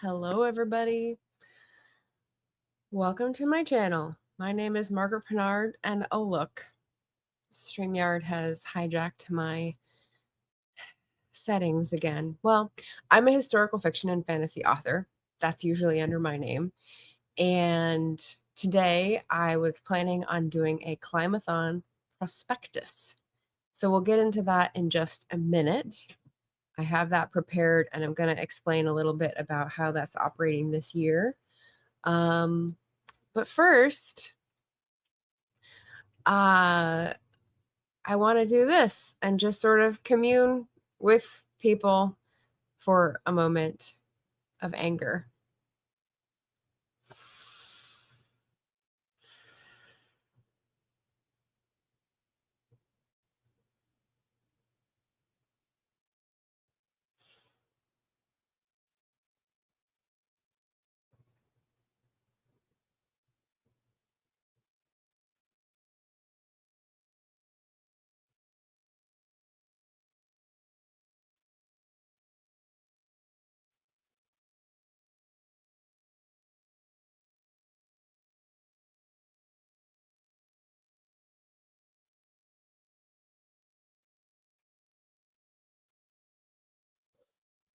Hello, everybody. Welcome to my channel. My name is Margaret Pennard, and oh look, StreamYard has hijacked my settings again. Well, I'm a historical fiction and fantasy author. That's usually under my name. And today I was planning on doing a Climathon prospectus. So we'll get into that in just a minute. I have that prepared, and I'm going to explain a little bit about how that's operating this year. But first, I want to do this and just sort of commune with people for a moment of anger.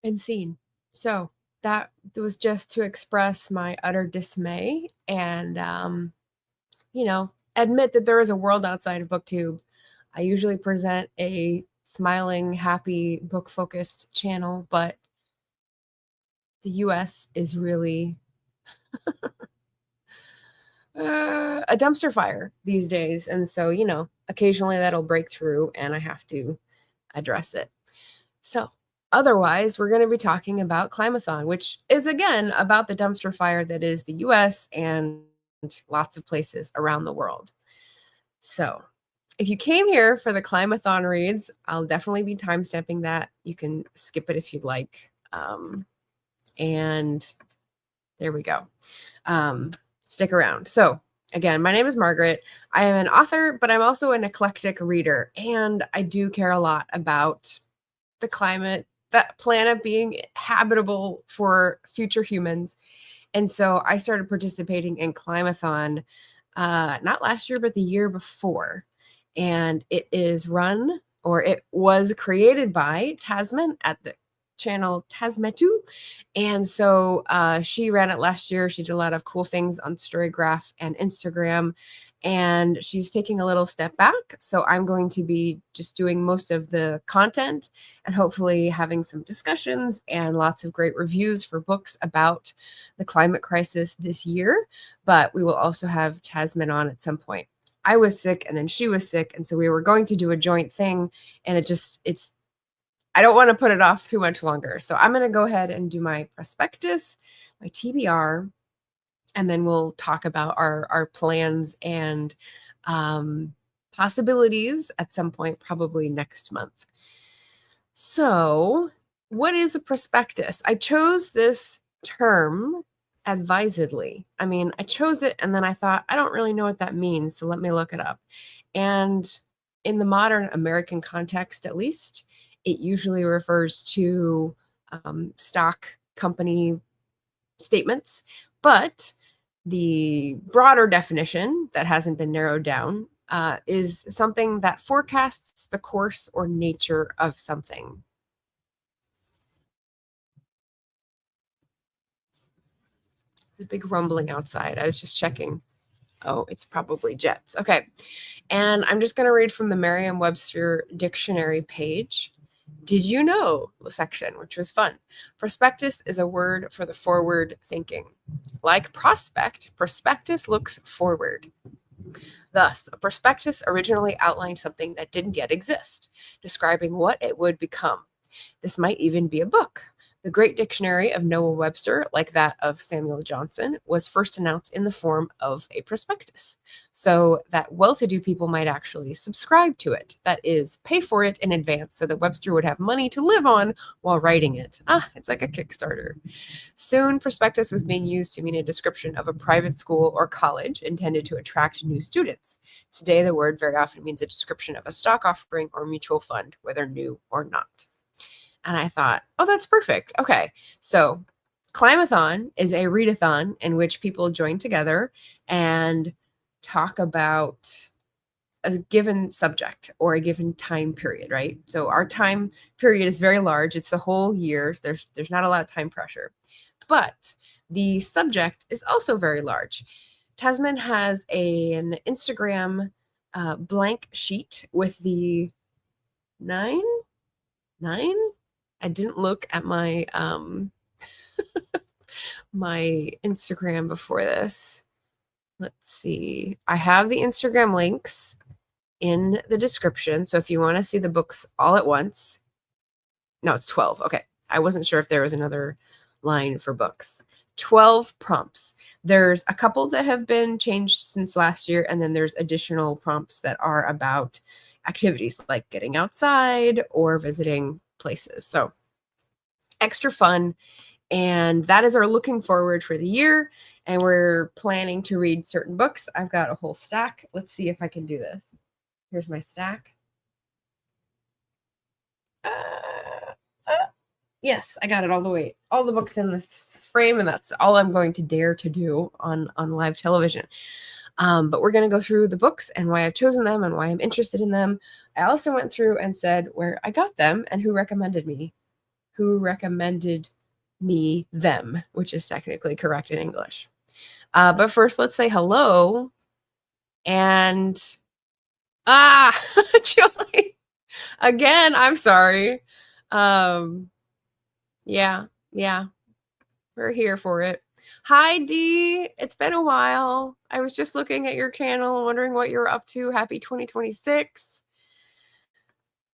And scene. So that was just to express my utter dismay and, admit that there is a world outside of BookTube. I usually present a smiling, happy, book-focused channel, but the US is really a dumpster fire these days. And so, occasionally that'll break through and I have to address it. So otherwise, we're going to be talking about Climathon, which is, again, about the dumpster fire that is the US and lots of places around the world. So if you came here for the Climathon reads, I'll definitely be timestamping that. You can skip it if you'd like. And there we go. Stick around. So again, my name is Margaret. I am an author, but I'm also an eclectic reader, and I do care a lot about the climate, that planet being habitable for future humans. And so I started participating in Climathon, not last year, but the year before. And it was created by Tasman at the channel Tasmetu. And so she ran it last year. She did a lot of cool things on Storygraph and Instagram, and she's taking a little step back. So I'm going to be just doing most of the content and hopefully having some discussions and lots of great reviews for books about the climate crisis this year. But we will also have Tasman on at some point. I was sick and then she was sick, and so we were going to do a joint thing, and I don't want to put it off too much longer. So I'm going to go ahead and do my prospectus, my TBR, and then we'll talk about our plans and possibilities at some point, probably next month. So what is a prospectus? I chose this term advisedly. I mean, I chose it and then I thought, I don't really know what that means, so let me look it up. And in the modern American context, at least, it usually refers to stock company statements, but the broader definition that hasn't been narrowed down is something that forecasts the course or nature of something. There's a big rumbling outside. I was just checking. Oh, it's probably jets. Okay. And I'm just going to read from the Merriam-Webster dictionary page. Did you know section, which was fun. Prospectus is a word for the forward thinking. Like prospect, prospectus looks forward. Thus, a prospectus originally outlined something that didn't yet exist, describing what it would become. This might even be a book. The Great Dictionary of Noah Webster, like that of Samuel Johnson, was first announced in the form of a prospectus, so that well-to-do people might actually subscribe to it. That is, pay for it in advance so that Webster would have money to live on while writing it. It's like a Kickstarter. Soon, prospectus was being used to mean a description of a private school or college intended to attract new students. Today, the word very often means a description of a stock offering or mutual fund, whether new or not. And I thought, oh, that's perfect. Okay, so Climathon is a readathon in which people join together and talk about a given subject or a given time period, right? So our time period is very large. It's the whole year. There's not a lot of time pressure, but the subject is also very large. Tasman has an Instagram blank sheet with the nine. I didn't look at my my Instagram before this. Let's see. I have the Instagram links in the description. So if you want to see the books all at once, no, it's 12. Okay. I wasn't sure if there was another line for books. 12 prompts. There's a couple that have been changed since last year, and then there's additional prompts that are about activities like getting outside or visiting places. So extra fun. And that is our looking forward for the year. And we're planning to read certain books. I've got a whole stack. Let's see if I can do this. Here's my stack. Yes, I got it all the way. All the books in this frame, and that's all I'm going to dare to do on live television. But we're going to go through the books and why I've chosen them and why I'm interested in them. I also went through and said where I got them and who recommended me them, which is technically correct in English. But first, let's say hello. And Julie, again, I'm sorry. Yeah, we're here for it. Hi, Dee. It's been a while. I was just looking at your channel, wondering what you're up to. Happy 2026.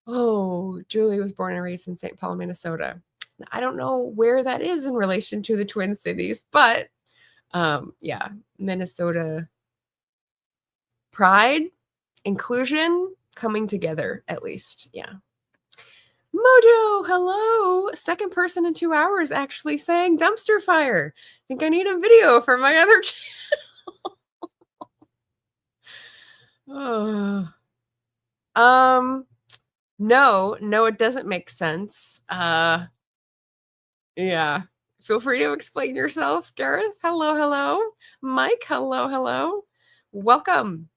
Oh, Julie was born and raised in St. Paul, Minnesota. I don't know where that is in relation to the Twin Cities, but yeah, Minnesota pride, inclusion, coming together at least. Yeah. Mojo, hello. Second person in 2 hours actually saying dumpster fire. I think I need a video for my other channel. No, it doesn't make sense. Yeah. Feel free to explain yourself, Gareth. Hello. Mike, hello. Welcome.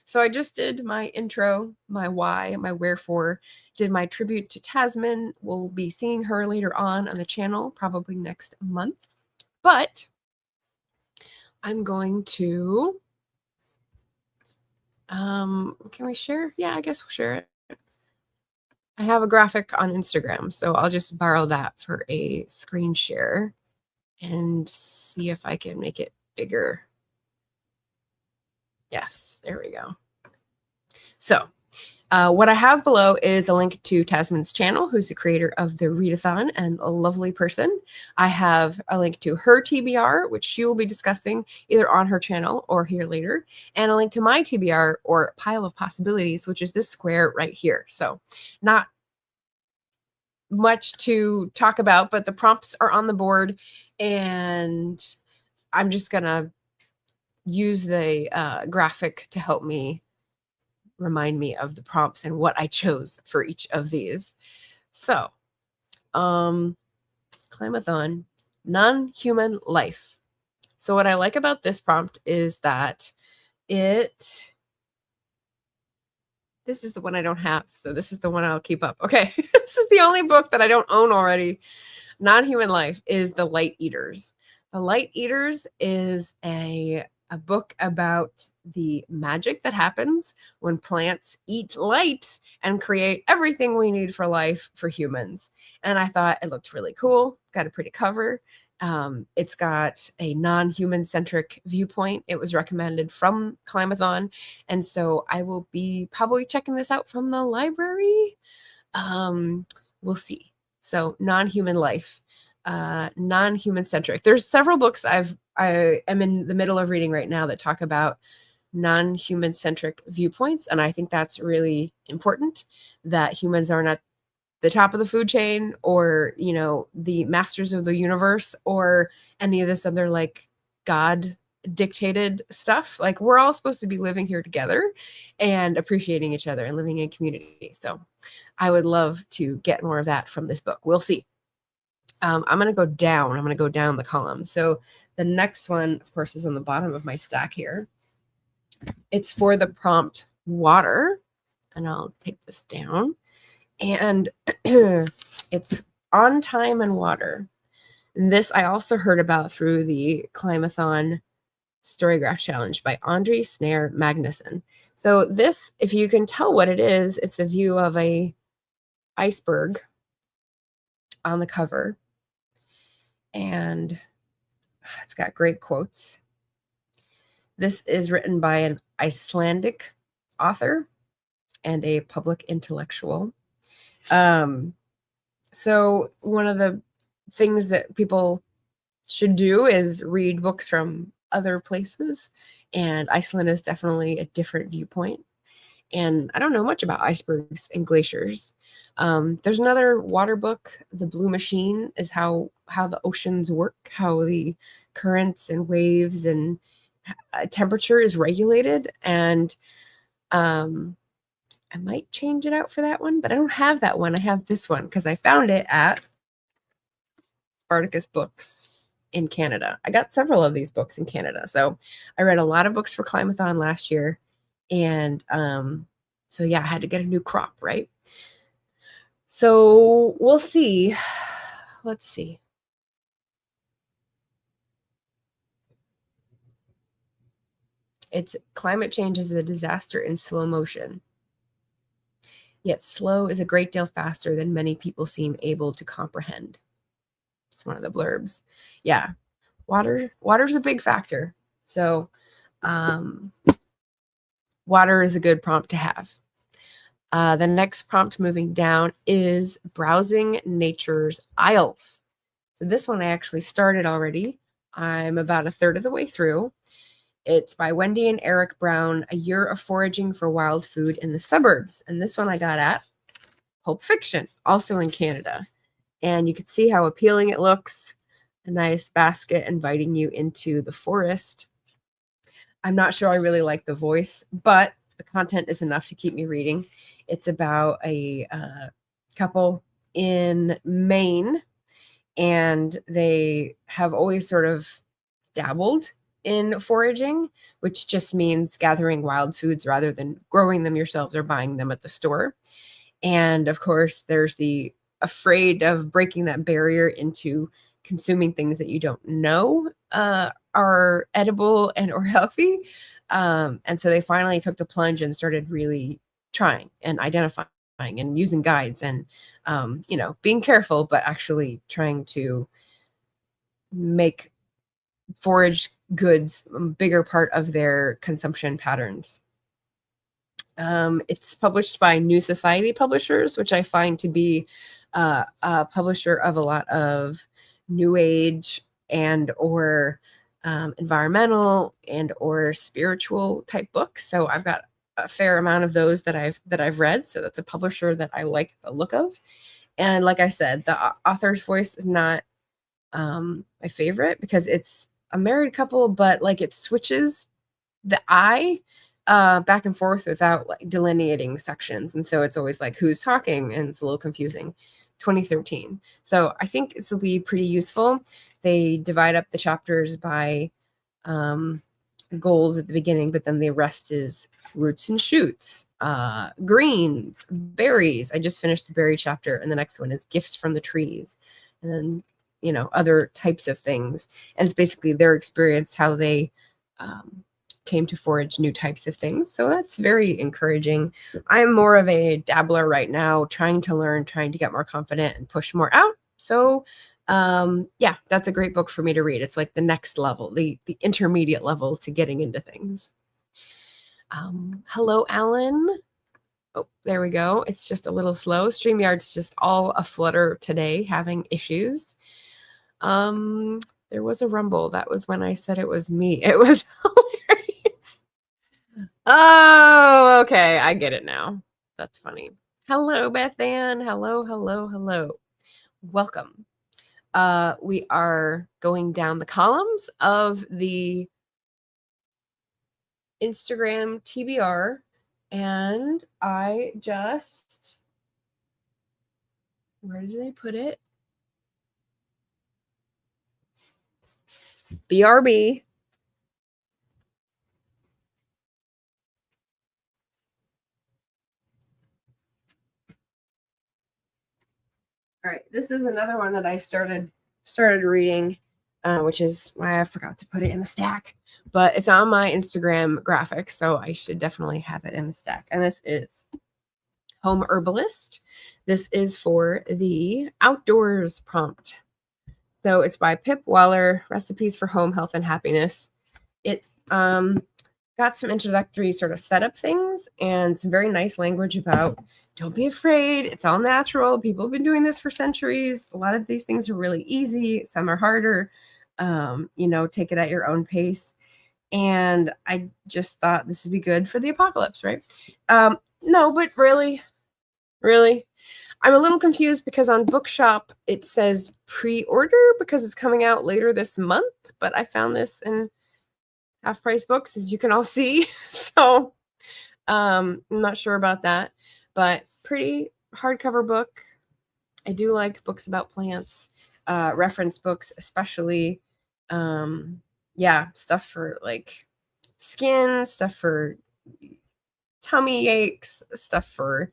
So I just did my intro, my why, my wherefore, did my tribute to Tasman. We'll be seeing her later on the channel, probably next month. But I'm going to, can we share? Yeah, I guess we'll share it. I have a graphic on Instagram, so I'll just borrow that for a screen share and see if I can make it bigger. Yes, there we go. So what I have below is a link to Tasman's channel, who's the creator of the readathon and a lovely person. I have a link to her TBR, which she will be discussing either on her channel or here later, and a link to my TBR or pile of possibilities, which is this square right here. So not much to talk about, but the prompts are on the board, and I'm just gonna use the graphic to help me remind me of the prompts and what I chose for each of these. So, Climathon, non-human life. So what I like about this prompt is that this is the one I don't have. So this is the one I'll keep up. Okay. This is the only book that I don't own already. Non-human life is The Light Eaters. The Light Eaters is a book about the magic that happens when plants eat light and create everything we need for life for humans. And I thought it looked really cool. Got a pretty cover. It's got a non-human centric viewpoint. It was recommended from Climathon. And so I will be probably checking this out from the library. We'll see. So non-human life, non-human centric. There's several books I am in the middle of reading right now that talk about non-human centric viewpoints. And I think that's really important, that humans are not the top of the food chain or, the masters of the universe or any of this other like God dictated stuff. Like we're all supposed to be living here together and appreciating each other and living in community. So I would love to get more of that from this book. We'll see. I'm going to go down. I'm going to go down the column. So the next one, of course, is on the bottom of my stack here. It's for the prompt water. And I'll take this down. And it's On Time and Water. And this I also heard about through the Climathon Storygraph Challenge by Andre Snare Magnuson. So this, if you can tell what it is, it's the view of a iceberg on the cover. And it's got great quotes. This is written by an Icelandic author and a public intellectual. So one of the things that people should do is read books from other places, and Iceland is definitely a different viewpoint. And I don't know much about icebergs and glaciers. There's another water book, The Blue Machine, is how the oceans work, how the currents and waves and temperature is regulated. And I might change it out for that one, but I don't have that one. I have this one because I found it at Spartacus Books in Canada. I got several of these books in Canada. So I read a lot of books for Climathon last year. And so yeah, I had to get a new crop, right? So we'll see. Let's see. It's Climate Change is a Disaster in Slow Motion. Yet slow is a great deal faster than many people seem able to comprehend. It's one of the blurbs. Yeah. Water's a big factor. So water is a good prompt to have. The next prompt moving down is Browsing Nature's Aisles. So this one I actually started already. I'm about a third of the way through. It's by Wendy and Eric Brown, A Year of Foraging for Wild Food in the Suburbs. And this one I got at Pulp Fiction, also in Canada. And you can see how appealing it looks. A nice basket inviting you into the forest. I'm not sure I really like the voice, but the content is enough to keep me reading. It's about a couple in Maine, and they have always sort of dabbled in foraging, which just means gathering wild foods rather than growing them yourselves or buying them at the store. And of course, there's the afraid of breaking that barrier into consuming things that you don't know are edible and or healthy. And so they finally took the plunge and started really trying and identifying and using guides and, being careful, but actually trying to make foraged goods a bigger part of their consumption patterns. It's published by New Society Publishers, which I find to be a publisher of a lot of new age and or environmental and or spiritual type books. So I've got a fair amount of those that I've read. So that's a publisher that I like the look of. And like I said, the author's voice is not my favorite because it's a married couple, but like it switches the I back and forth without like delineating sections. And so it's always like who's talking, and it's a little confusing. 2013. So I think this will be pretty useful. They divide up the chapters by goals at the beginning, but then the rest is roots and shoots, greens, berries. I just finished the berry chapter, and the next one is gifts from the trees. And then other types of things. And it's basically their experience, how they came to forage new types of things. So that's very encouraging. I'm more of a dabbler right now, trying to learn, trying to get more confident and push more out. So yeah, that's a great book for me to read. It's like the next level, the intermediate level to getting into things. Hello, Alan. Oh, there we go. It's just a little slow. StreamYard's just all aflutter today, having issues. There was a rumble. That was when I said it was me. It was hilarious. Oh, okay. I get it now. That's funny. Hello, Beth Ann. Hello, hello, hello. Welcome. We are going down the columns of the Instagram TBR, and I just, where did I put it? BRB. All right, this is another one that I started reading, which is why I forgot to put it in the stack. But it's on my Instagram graphic, so I should definitely have it in the stack. And this is Home Herbalist. This is for the outdoors prompt. So it's by Pip Weller, Recipes for Home Health and Happiness. It's got some introductory sort of setup things and some very nice language about don't be afraid. It's all natural. People have been doing this for centuries. A lot of these things are really easy. Some are harder. Take it at your own pace. And I just thought this would be good for the apocalypse, right? No, but really, I'm a little confused because on Bookshop, it says pre-order because it's coming out later this month. But I found this in Half Price Books, as you can all see. So I'm not sure about that. But pretty hardcover book. I do like books about plants, reference books, especially. Stuff for like skin, stuff for tummy aches, stuff for,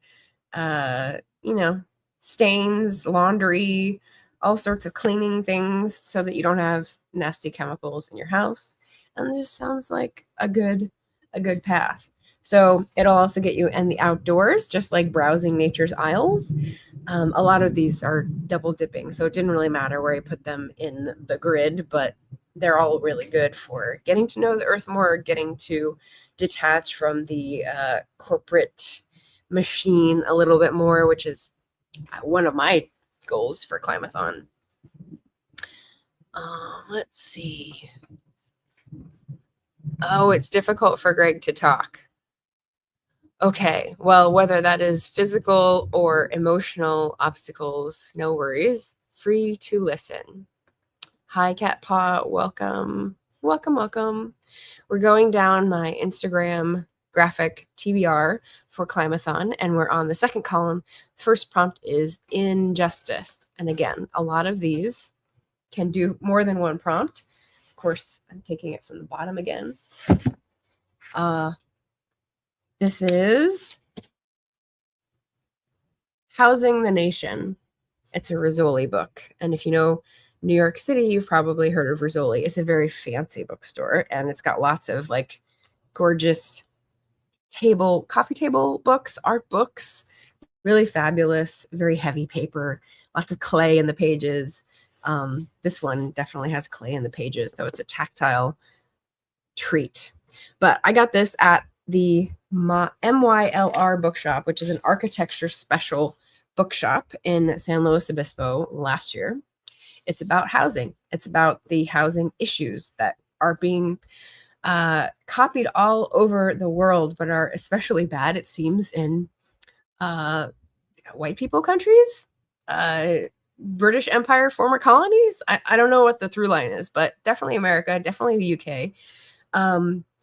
stains, laundry, all sorts of cleaning things so that you don't have nasty chemicals in your house. And this sounds like a good path. So it'll also get you in the outdoors, just like browsing nature's aisles. A lot of these are double dipping, so it didn't really matter where I put them in the grid, but they're all really good for getting to know the earth more, getting to detach from the corporate machine a little bit more, which is one of my goals for Climathon. Let's see. Oh, it's difficult for Greg to talk. Okay, well, whether that is physical or emotional obstacles, no worries. Free to listen. Hi, Cat Paw. Welcome. We're going down my Instagram graphic TBR for Climathon, and we're on the second column. First prompt is injustice. And again, a lot of these can do more than one prompt. Of course, I'm taking it from the bottom again. This is Housing the Nation. It's a Rizzoli book. And if you know New York City, you've probably heard of Rizzoli. It's a very fancy bookstore, and it's got lots of like gorgeous coffee table books, art books, really fabulous, very heavy paper, lots of clay in the pages. This one definitely has clay in the pages, though it's a tactile treat. But I got this at the MYLR bookshop, which is an architecture special bookshop in San Luis Obispo last year. It's about housing. It's about the housing issues that are being copied all over the world, but are especially bad, it seems, in white people countries, British Empire, former colonies. I don't know what the through line is, but definitely America, definitely the UK.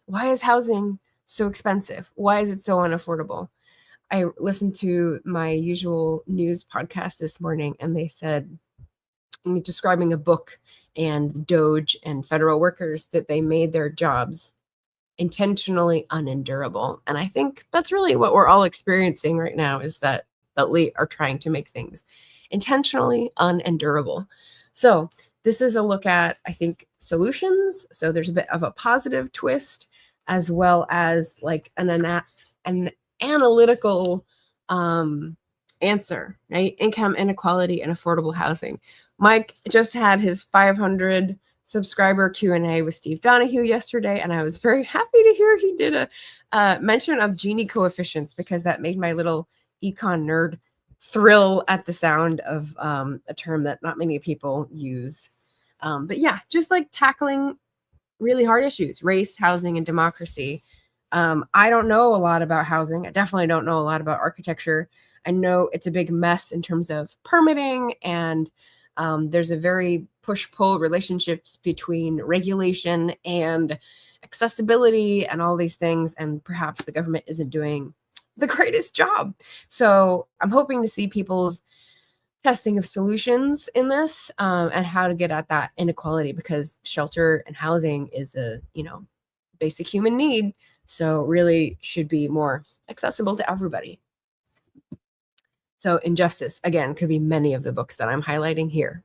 Why is housing so expensive? Why is it so unaffordable? I listened to my usual news podcast this morning, and they said, describing a book and Doge and federal workers, that they made their jobs intentionally unendurable. And I think that's really what we're all experiencing right now, is that we are trying to make things intentionally unendurable. So this is a look at, I think, solutions. So there's a bit of a positive twist, as well as like an analytical answer, right? Income inequality and affordable housing. Mike just had his 500 subscriber Q&A with Steve Donahue yesterday, and I was very happy to hear he did a mention of Gini coefficients, because that made my little econ nerd thrill at the sound of a term that not many people use. But yeah, just like tackling really hard issues, race, housing, and democracy. I don't know a lot about housing. I definitely don't know a lot about architecture. I know it's a big mess in terms of permitting, and there's a very push-pull relationships between regulation and accessibility and all these things, and perhaps the government isn't doing the greatest job. So I'm hoping to see people's testing of solutions in this, and how to get at that inequality, because shelter and housing is a, basic human need. So really should be more accessible to everybody. So injustice, again, could be many of the books that I'm highlighting here.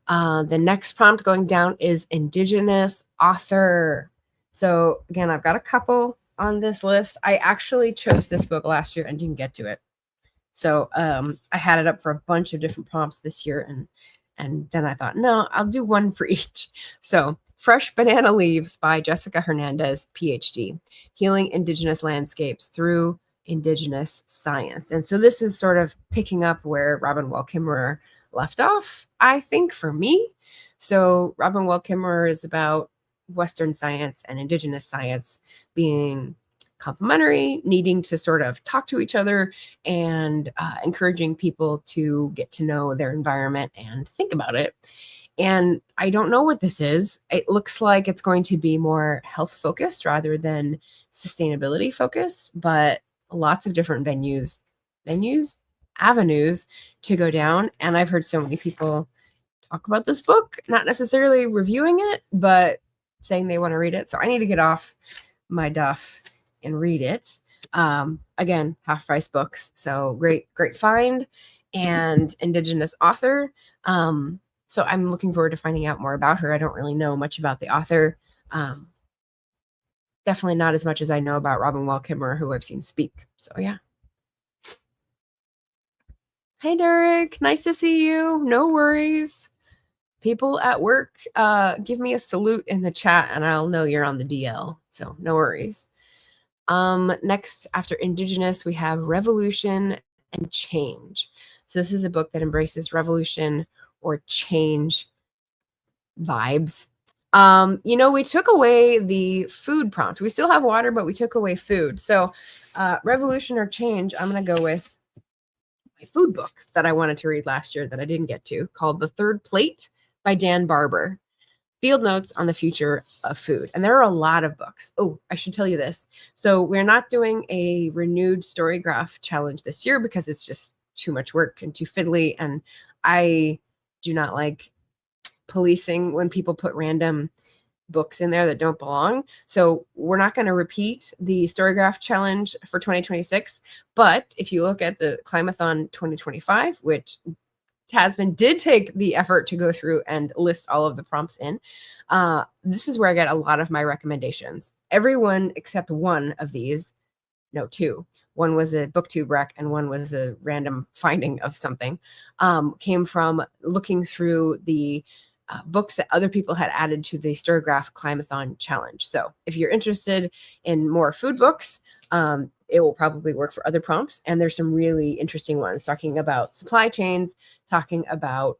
The next prompt going down is Indigenous author. So again, I've got a couple on this list. I actually chose this book last year and didn't get to it. So I had it up for a bunch of different prompts this year, and then I thought, no, I'll do one for each. So Fresh Banana Leaves by Jessica Hernandez, PhD, Healing Indigenous Landscapes Through Indigenous Science. And so this is sort of picking up where Robin Wall Kimmerer left off, I think, for me. So Robin Wall Kimmerer is about Western science and Indigenous science being complementary, needing to sort of talk to each other, and encouraging people to get to know their environment and think about it. And I don't know what this is. It looks like it's going to be more health focused rather than sustainability focused, but lots of different avenues to go down. And I've heard so many people talk about this book, not necessarily reviewing it, but saying they want to read it. So I need to get off my duff and read it. Again, half price books. So great find, and Indigenous author. So I'm looking forward to finding out more about her. I don't really know much about the author. Definitely not as much as I know about Robin Wall Kimmerer, who I've seen speak. So yeah. Hey, Derek. Nice to see you. No worries. People at work, give me a salute in the chat and I'll know you're on the DL. So no worries. Next, after Indigenous, we have Revolution and Change. So this is a book that embraces revolution or change vibes. We took away the food prompt. We still have water, but we took away food. So Revolution or Change, I'm going to go with my food book that I wanted to read last year that I didn't get to, called The Third Plate by Dan Barber. Field Notes on the Future of Food. And there are a lot of books. Oh, I should tell you this. So we're not doing a renewed Storygraph challenge this year because it's just too much work and too fiddly. And I do not like policing when people put random books in there that don't belong. So we're not going to repeat the Storygraph challenge for 2026. But if you look at the Climathon 2025, which Tasman did take the effort to go through and list all of the prompts in, this is where I get a lot of my recommendations. Everyone except one of these, no, two. One was a Booktube rec and one was a random finding of something, came from looking through the books that other people had added to the Storygraph Climathon challenge. So if you're interested in more food books, it will probably work for other prompts. And there's some really interesting ones talking about supply chains, talking about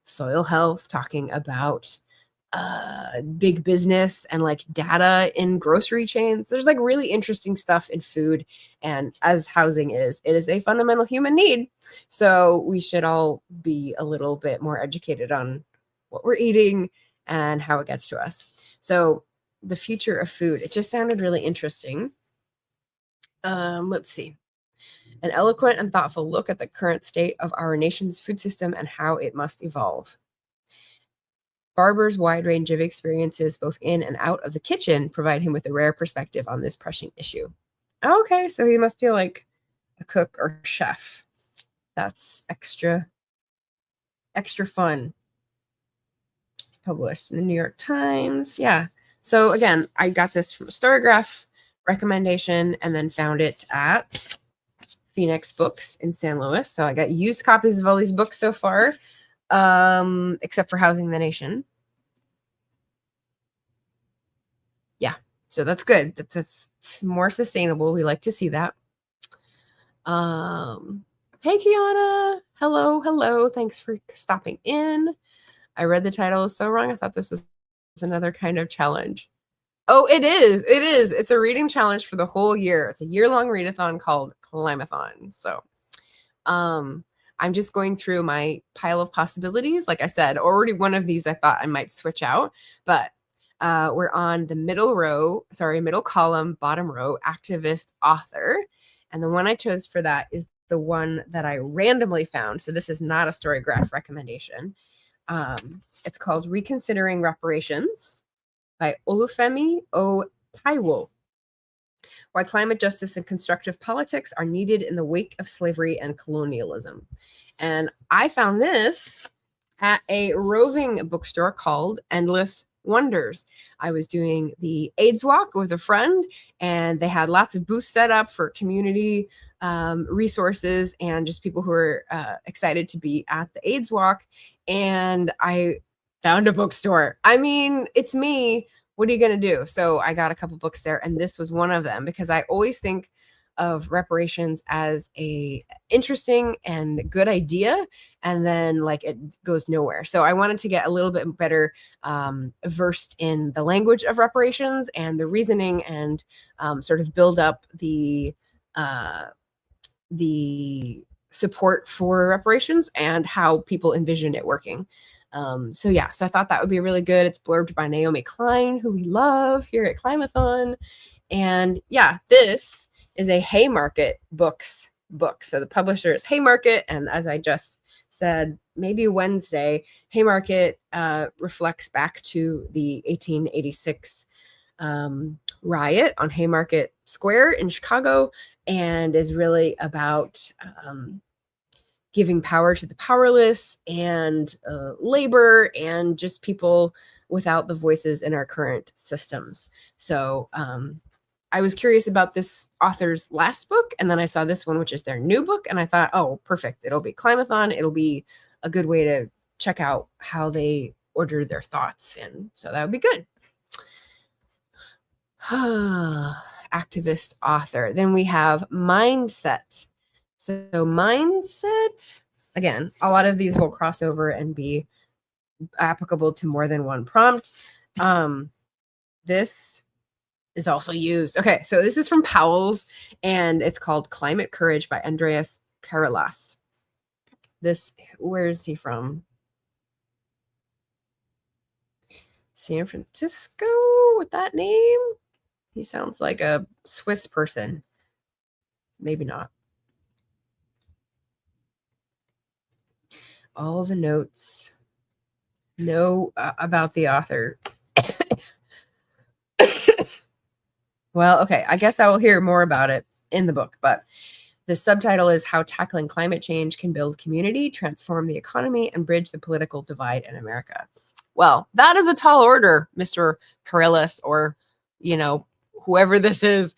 soil health, talking about big business and like data in grocery chains. There's like really interesting stuff in food. And as housing is, it is a fundamental human need. So we should all be a little bit more educated on what we're eating and how it gets to us. So the future of food, it just sounded really interesting. Let's see. An eloquent and thoughtful look at the current state of our nation's food system and how it must evolve. Barber's wide range of experiences, both in and out of the kitchen, provide him with a rare perspective on this pressing issue. Okay, so he must be like a cook or chef. That's extra fun. It's published in the New York Times. Yeah. So again, I got this from a Storygraph recommendation and then found it at Phoenix Books in San Luis. So I got used copies of all these books so far, except for Housing the Nation. Yeah, so that's good. That's more sustainable. We like to see that. Hey, Kiana. Hello. Thanks for stopping in. I read the title so wrong. I thought this was another kind of challenge. Oh, it is. It's a reading challenge for the whole year. It's a year-long readathon called Climathon. So I'm just going through my pile of possibilities. Like I said, already one of these I thought I might switch out, but we're on the middle column, bottom row, activist author. And the one I chose for that is the one that I randomly found. So this is not a Storygraph recommendation. It's called Reconsidering Reparations by Olufemi O. Taiwo. Why Climate Justice and Constructive Politics Are Needed in the Wake of Slavery and Colonialism. And I found this at a roving bookstore called Endless Wonders. I was doing the AIDS walk with a friend, and they had lots of booths set up for community resources and just people who are excited to be at the AIDS walk. And I found a bookstore. I mean, it's me. What are you going to do? So I got a couple books there, and this was one of them, because I always think of reparations as a interesting and good idea, and then like it goes nowhere. So I wanted to get a little bit better versed in the language of reparations and the reasoning, and sort of build up the support for reparations and how people envision it working. So I thought that would be really good. It's blurbed by Naomi Klein, who we love here at Climathon. And this is a Haymarket Books book. So the publisher is Haymarket. And as I just said, maybe Wednesday, Haymarket reflects back to the 1886 riot on Haymarket Square in Chicago, and is really about giving power to the powerless, and labor, and just people without the voices in our current systems. So I was curious about this author's last book, and then I saw this one, which is their new book, and I thought, oh, perfect. It'll be Climathon. It'll be a good way to check out how they order their thoughts, and so that would be good. Activist author. Then we have Mindset. So Mindset, again, a lot of these will cross over and be applicable to more than one prompt. This is also used. Okay, so this is from Powell's, and it's called Climate Courage by Andreas Karalas. Where is he from? San Francisco with that name? He sounds like a Swiss person. Maybe not. All the notes. Know about the author. Well, okay, I guess I will hear more about it in the book, but the subtitle is How Tackling Climate Change Can Build Community, Transform the Economy, and Bridge the Political Divide in America. Well, that is a tall order, Mr. Karalas, or, whoever this is.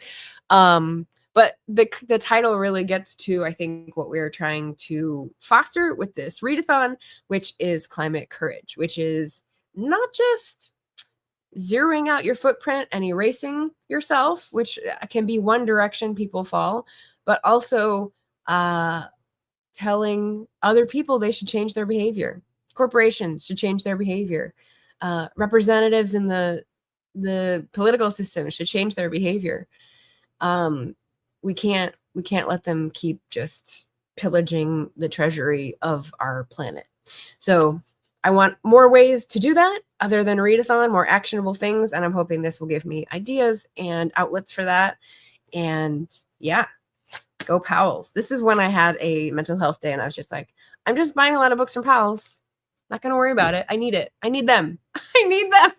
But the title really gets to, I think, what we're trying to foster with this readathon, which is climate courage, which is not just zeroing out your footprint and erasing yourself, which can be one direction people fall, but also telling other people they should change their behavior. Corporations should change their behavior. Representatives in the political system should change their behavior. We can't let them keep just pillaging the treasury of our planet. So I want more ways to do that other than readathon, more actionable things. And I'm hoping this will give me ideas and outlets for that. And go Powell's. This is when I had a mental health day, and I was just like, I'm just buying a lot of books from Powell's. Not going to worry about it. I need it. I need them. I need them.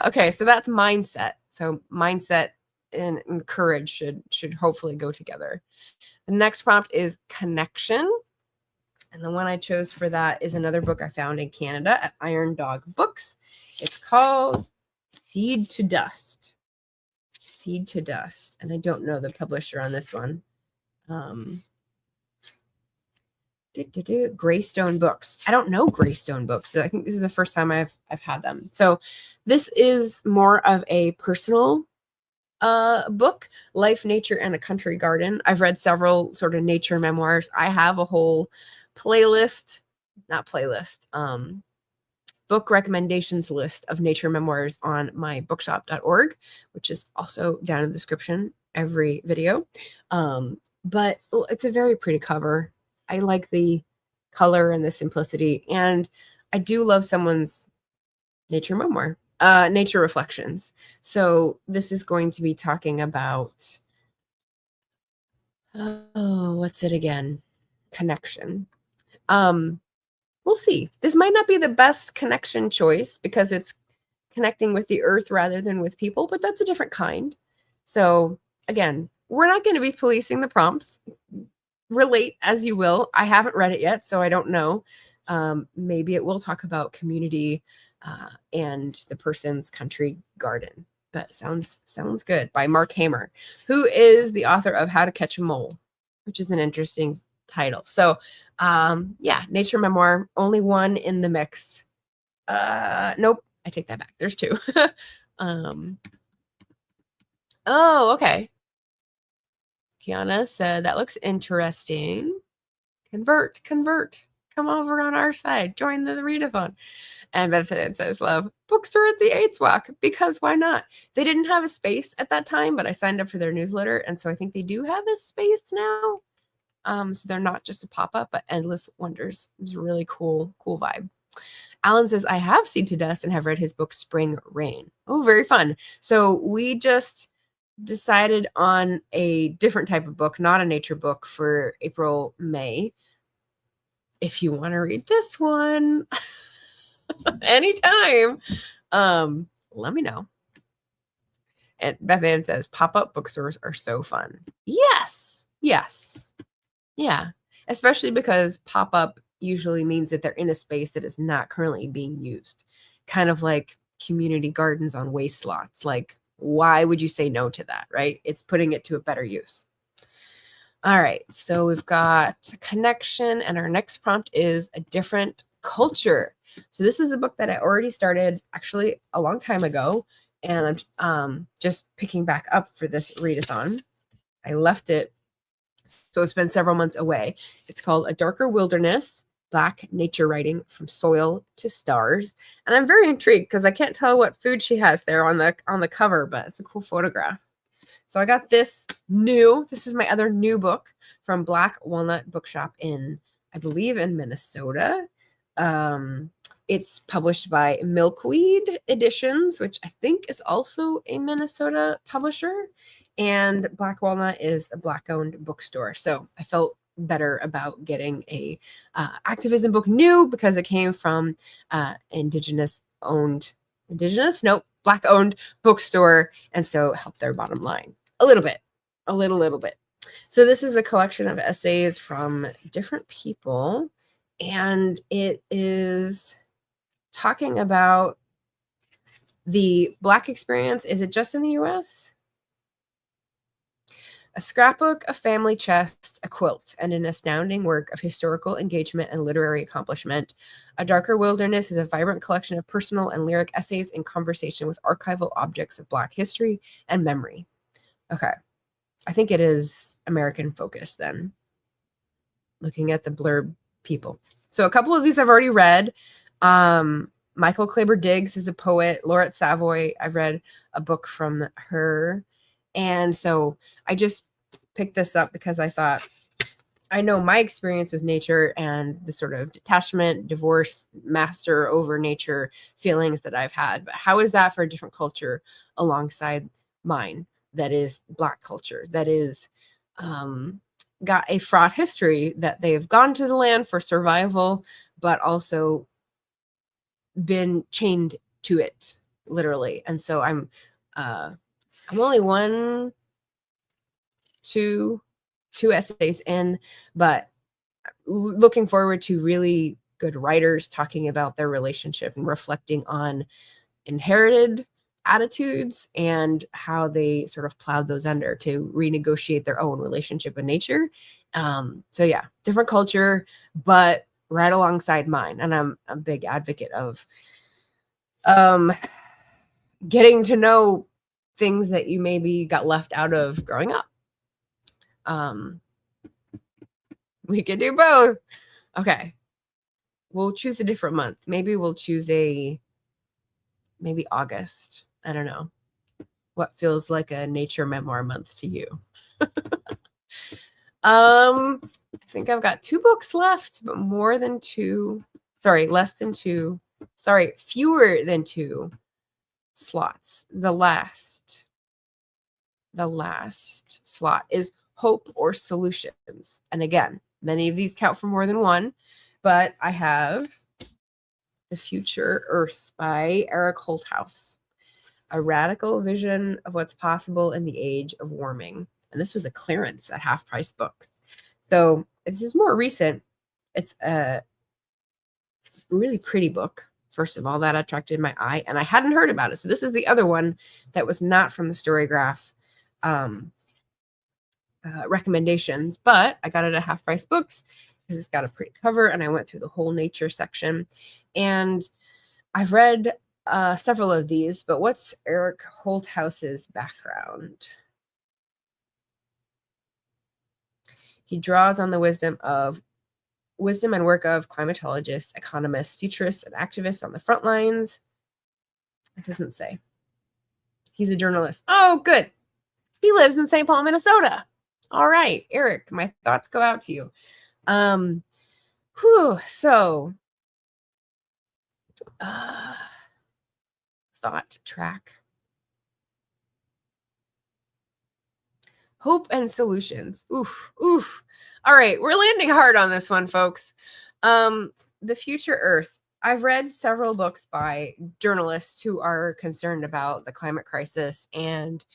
Okay, so that's Mindset. So Mindset and courage should hopefully go together. The next prompt is Connection. And the one I chose for that is another book I found in Canada at Iron Dog Books. It's called Seed to Dust. Seed to Dust. And I don't know the publisher on this one. Greystone Books. I don't know Greystone Books. So I think this is the first time I've had them. So this is more of a personal book, Life, Nature, and a Country Garden. I've read several sort of nature memoirs. I have a whole book recommendations list of nature memoirs on my bookshop.org, which is also down in the description every video. But it's a very pretty cover. I like the color and the simplicity, and I do love someone's nature memoir, nature reflections. So this is going to be talking about Oh, what's it again? Connection. We'll see. This might not be the best connection choice because it's connecting with the earth rather than with people, but that's a different kind. So again, we're not going to be policing the prompts. Relate as you will. I haven't read it yet, so I don't know. Maybe it will talk about community and the person's country garden. But sounds good, by Mark Hamer, who is the author of How to Catch a Mole, which is an interesting title. So yeah, nature memoir, only one in the mix. Nope, I take that back. There's two. Oh, okay. Kiana said, that looks interesting. Convert. Come over on our side. Join the readathon. And Bethany says, love, bookstore at the AIDS Walk, because why not? They didn't have a space at that time, but I signed up for their newsletter. And so I think they do have a space now. So they're not just a pop-up, but Endless Wonders. It was a really cool vibe. Alan says, I have Seed to Dust and have read his book Spring Rain. Oh, very fun. So we just decided on a different type of book, not a nature book, for April, May. If you want to read this one anytime, let me know. And Beth Ann says, pop-up bookstores are so fun. Yes. Yeah. Especially because pop-up usually means that they're in a space that is not currently being used. Kind of like community gardens on waste lots. Like, why would you say no to that, right? It's putting it to a better use. All right, so we've got connection, and our next prompt is a different culture. So this is a book that I already started actually a long time ago, and I'm just picking back up for this readathon. I left it, so it's been several months away. It's called A Darker Wilderness, Black Nature Writing from Soil to Stars. And I'm very intrigued because I can't tell what food she has there on the cover, but it's a cool photograph. So I got this is my other new book from Black Walnut Bookshop in, I believe, in Minnesota. It's published by Milkweed Editions, which I think is also a Minnesota publisher. And Black Walnut is a Black-owned bookstore. So I felt better about getting a activism book new because it came from Black-owned bookstore, and so help their bottom line a little bit. So this is a collection of essays from different people, and it is talking about the Black experience. Is it just in the US? A scrapbook, a family chest, a quilt, and an astounding work of historical engagement and literary accomplishment. A Darker Wilderness is a vibrant collection of personal and lyric essays in conversation with archival objects of Black history and memory. Okay. I think it is American focused then. Looking at the blurb people. So a couple of these I've already read. Michael Claber Diggs is a poet. Laurette Savoy, I've read a book from her. And so I just picked this up because I thought, I know my experience with nature and the sort of detachment, divorce, master over nature feelings that I've had. But how is that for a different culture alongside mine that is Black culture, that is got a fraught history, that they've gone to the land for survival, but also been chained to it, literally. And so I'm only two essays in, but looking forward to really good writers talking about their relationship and reflecting on inherited attitudes and how they sort of plowed those under to renegotiate their own relationship with nature. So yeah, different culture, but right alongside mine. And I'm a big advocate of getting to know things that you maybe got left out of growing up. We could do both. Okay. We'll choose a different month. Maybe we'll choose maybe August. I don't know. What feels like a nature memoir month to you? I think I've got 2 books left, but fewer than 2 slots. The last slot is hope, or solutions. And again, many of these count for more than one, but I have The Future Earth by Eric Holthaus, a radical vision of what's possible in the age of warming. And this was a clearance at half price book. So this is more recent. It's a really pretty book. First of all, that attracted my eye, and I hadn't heard about it. So this is the other one that was not from the Storygraph recommendations, but I got it at Half Price Books because it's got a pretty cover, and I went through the whole nature section. And I've read several of these, but what's Eric Holthaus's background? He draws on the wisdom and work of climatologists, economists, futurists, and activists on the front lines. It doesn't say. He's a journalist. Oh, good. He lives in St. Paul, Minnesota. All right, Eric, my thoughts go out to you. So thought track. Hope and solutions. Oof. All right, we're landing hard on this one, folks. The Future Earth. I've read several books by journalists who are concerned about the climate crisis and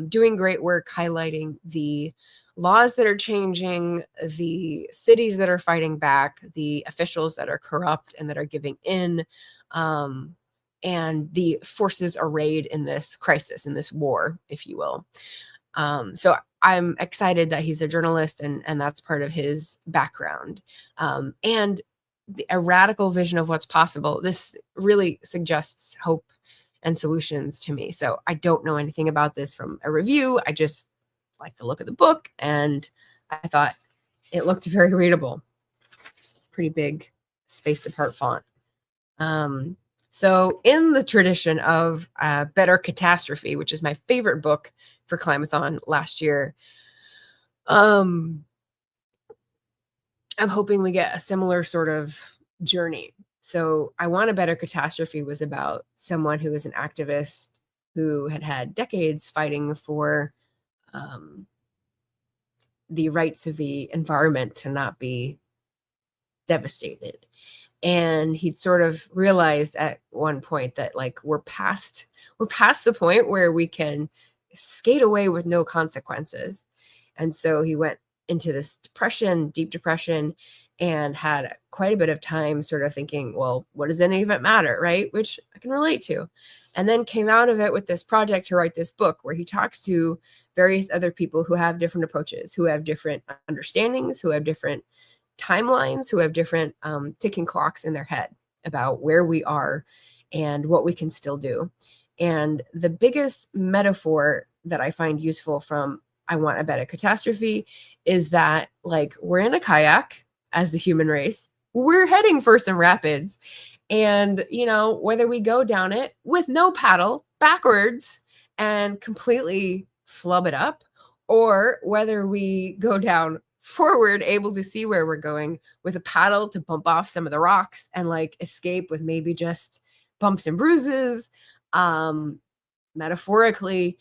doing great work highlighting the laws that are changing, the cities that are fighting back, the officials that are corrupt and that are giving in, and the forces arrayed in this crisis, in this war, if you will. So I'm excited that he's a journalist and that's part of his background. And a radical vision of what's possible. This really suggests hope and solutions to me. So I don't know anything about this from a review. I just like the look of the book, and I thought it looked very readable. It's pretty big, spaced apart font. So in the tradition of Better Catastrophe, which is my favorite book for Climathon last year, I'm hoping we get a similar sort of journey. So I Want a Better Catastrophe was about someone who was an activist who had had decades fighting for the rights of the environment to not be devastated. And he'd sort of realized at one point that like we're past the point where we can skate away with no consequences. And so he went into this depression, deep depression, and had quite a bit of time sort of thinking, well, what does any of it matter, right? Which I can relate to. And then came out of it with this project to write this book where he talks to various other people who have different approaches, who have different understandings, who have different timelines, who have different ticking clocks in their head about where we are and what we can still do. And the biggest metaphor that I find useful from I Want a Better Catastrophe is that like we're in a kayak as the human race, we're heading for some rapids. And, you know, whether we go down it with no paddle backwards and completely flub it up, or whether we go down forward, able to see where we're going with a paddle to bump off some of the rocks and like escape with maybe just bumps and bruises. Metaphorically,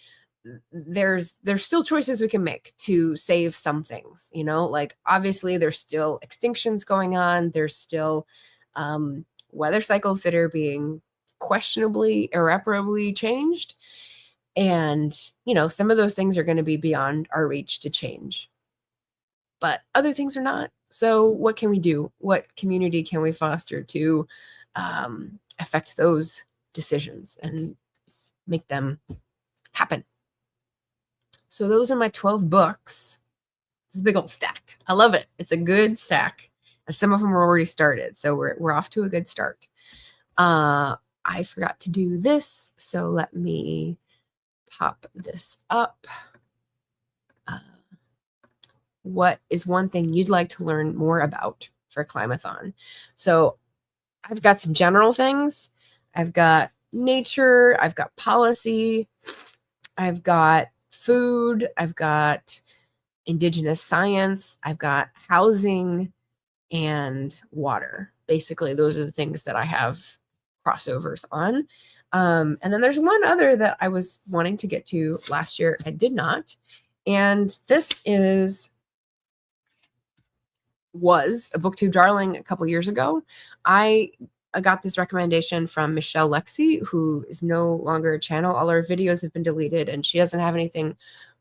there's still choices we can make to save some things, you know, like obviously there's still extinctions going on. There's still weather cycles that are being questionably, irreparably changed. And, you know, some of those things are going to be beyond our reach to change, but other things are not. So what can we do? What community can we foster to affect those decisions and make them happen? So those are my 12 books. It's a big old stack. I love it. It's a good stack. And some of them are already started. So we're off to a good start. I forgot to do this. So let me pop this up. What is one thing you'd like to learn more about for Climathon? So I've got some general things. I've got nature. I've got policy. I've got food. I've got indigenous science. I've got housing and water. Basically, those are the things that I have crossovers on. And then there's one other that I was wanting to get to last year. I did not. And this was a Booktube darling a couple years ago. I got this recommendation from Michelle Lexi, who is no longer a channel. All her videos have been deleted, and she doesn't have anything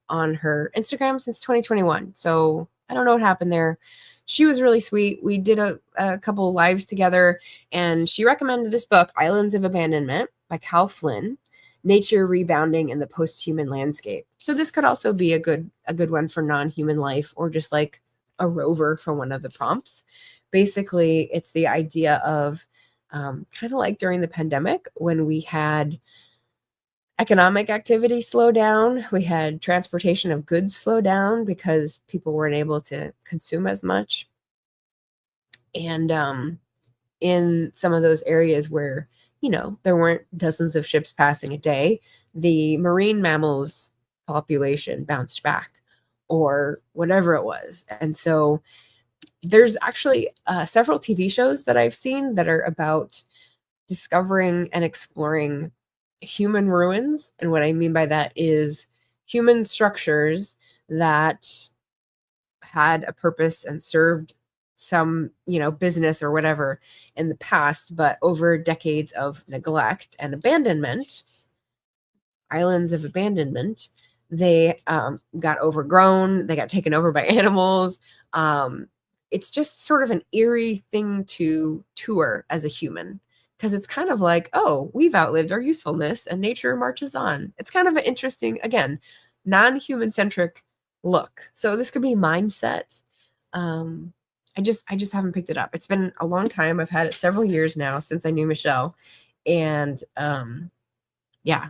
on her Instagram since 2021. So I don't know what happened there. She was really sweet. We did a couple lives together, and she recommended this book, Islands of Abandonment by Cal Flynn, Nature Rebounding in the Post-Human Landscape. So this could also be a good one for non-human life, or just like a rover for one of the prompts. Basically, it's the idea of kind of like during the pandemic when we had economic activity slow down, we had transportation of goods slow down because people weren't able to consume as much. And in some of those areas where, there weren't dozens of ships passing a day, the marine mammals population bounced back or whatever it was. And so there's actually several TV shows that I've seen that are about discovering and exploring human ruins. And what I mean by that is human structures that had a purpose and served some, business or whatever in the past, but over decades of neglect and abandonment, islands of abandonment, they got overgrown, they got taken over by animals. It's just sort of an eerie thing to tour as a human, because it's kind of like, oh, we've outlived our usefulness and nature marches on. It's kind of an interesting, again, non-human centric look. So this could be mindset. I just haven't picked it up. It's been a long time. I've had it several years now since I knew Michelle. And yeah,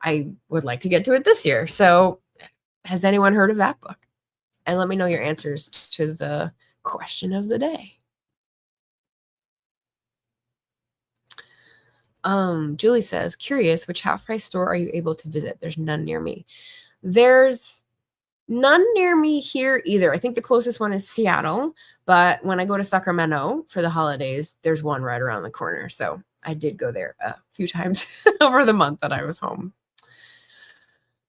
I would like to get to it this year. So has anyone heard of that book? And let me know your answers to the question of the day. Julie says, curious, which half-price store are you able to visit? There's none near me. There's none near me here either. I think the closest one is Seattle, but when I go to Sacramento for the holidays, there's one right around the corner. So I did go there a few times over the month that I was home.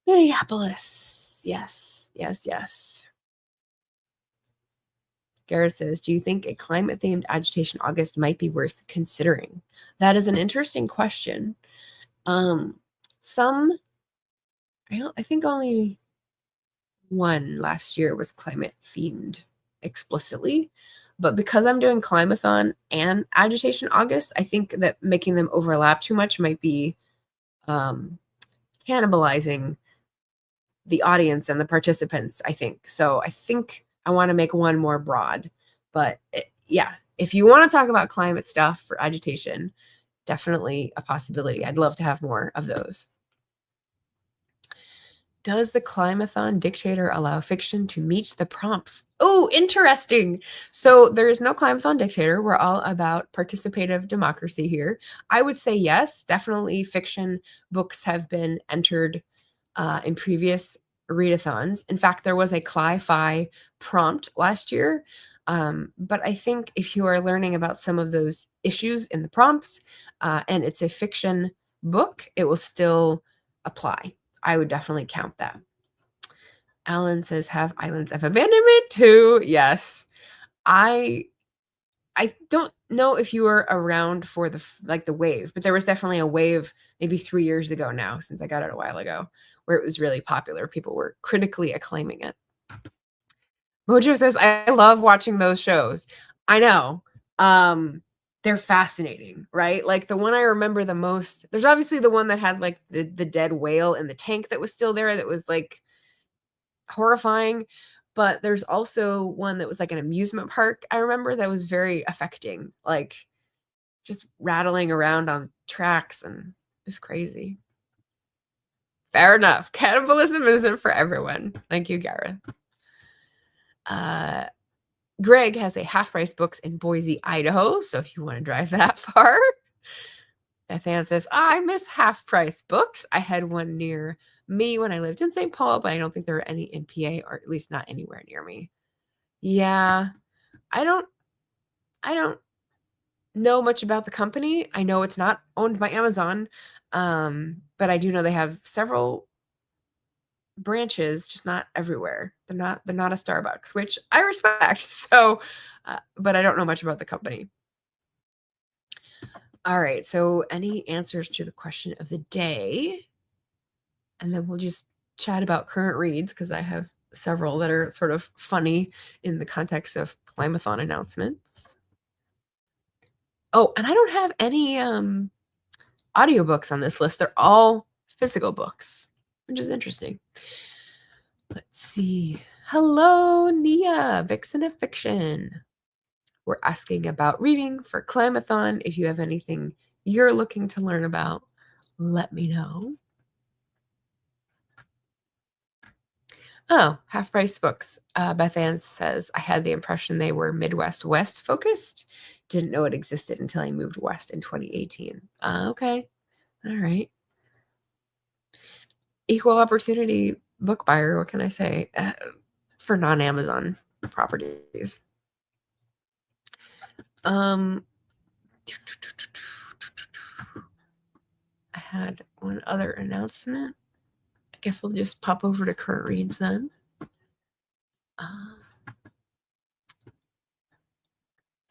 Minneapolis. Yes, yes, yes. Garrett says, do you think a climate-themed agitation August might be worth considering? That is an interesting question. I think only one last year was climate-themed explicitly. But because I'm doing Climathon and Agitation August, I think that making them overlap too much might be cannibalizing the audience and the participants, I think. So I think I want to make one more broad. But yeah, if you want to talk about climate stuff for agitation, definitely a possibility. I'd love to have more of those. Does the Climathon dictator allow fiction to meet the prompts? Oh, interesting. So there is no Climathon dictator. We're all about participative democracy here. I would say yes, definitely fiction books have been entered in previous readathons. In fact, there was a Cli-Fi prompt last year. But I think if you are learning about some of those issues in the prompts and it's a fiction book, it will still apply. I would definitely count that. Alan says, have Islands of Abandonment too? Yes. I don't know if you were around for the wave, but there was definitely a wave maybe 3 years ago now, since I got it a while ago, where it was really popular. People were critically acclaiming it. Mojo says, I love watching those shows. I know. They're fascinating, right? Like the one I remember the most, there's obviously the one that had like the dead whale in the tank that was still there, that was like horrifying. But there's also one that was like an amusement park, I remember, that was very affecting, like just rattling around on tracks, and it's crazy. Fair enough. Cannibalism isn't for everyone. Thank you, Gareth. Greg has a half-price books in Boise, Idaho. So if you want to drive that far. Beth Ann says, I miss half-price books. I had one near me when I lived in St. Paul, but I don't think there are any in PA, or at least not anywhere near me. Yeah, I don't know much about the company. I know it's not owned by Amazon, but I do know they have several branches, just not everywhere. They're not a Starbucks, which I respect. So, but I don't know much about the company. All right. So, any answers to the question of the day? And then we'll just chat about current reads, because I have several that are sort of funny in the context of Climathon announcements. Oh, and I don't have any audiobooks on this list. They're all physical books, which is interesting. Let's see. Hello, Nia, Vixen of Fiction. We're asking about reading for Climathon. If you have anything you're looking to learn about, let me know. Oh, Half Price Books. Beth Ann says, I had the impression they were Midwest West focused. Didn't know it existed until I moved west in 2018. Okay. All right. Equal opportunity book buyer. What can I say? For non-Amazon properties. I had one other announcement. I guess I'll just pop over to current reads then.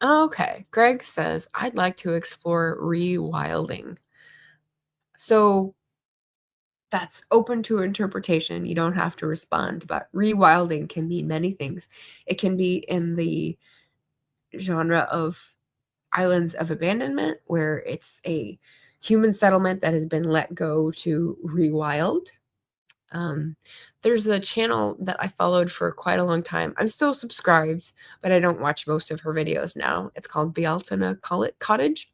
Okay, Greg says, I'd like to explore rewilding. So that's open to interpretation. You don't have to respond, but rewilding can mean many things. It can be in the genre of islands of abandonment, where it's a human settlement that has been let go to rewild. There's a channel that I followed for quite a long time. I'm still subscribed, but I don't watch most of her videos now. It's called Bealtana Cottage.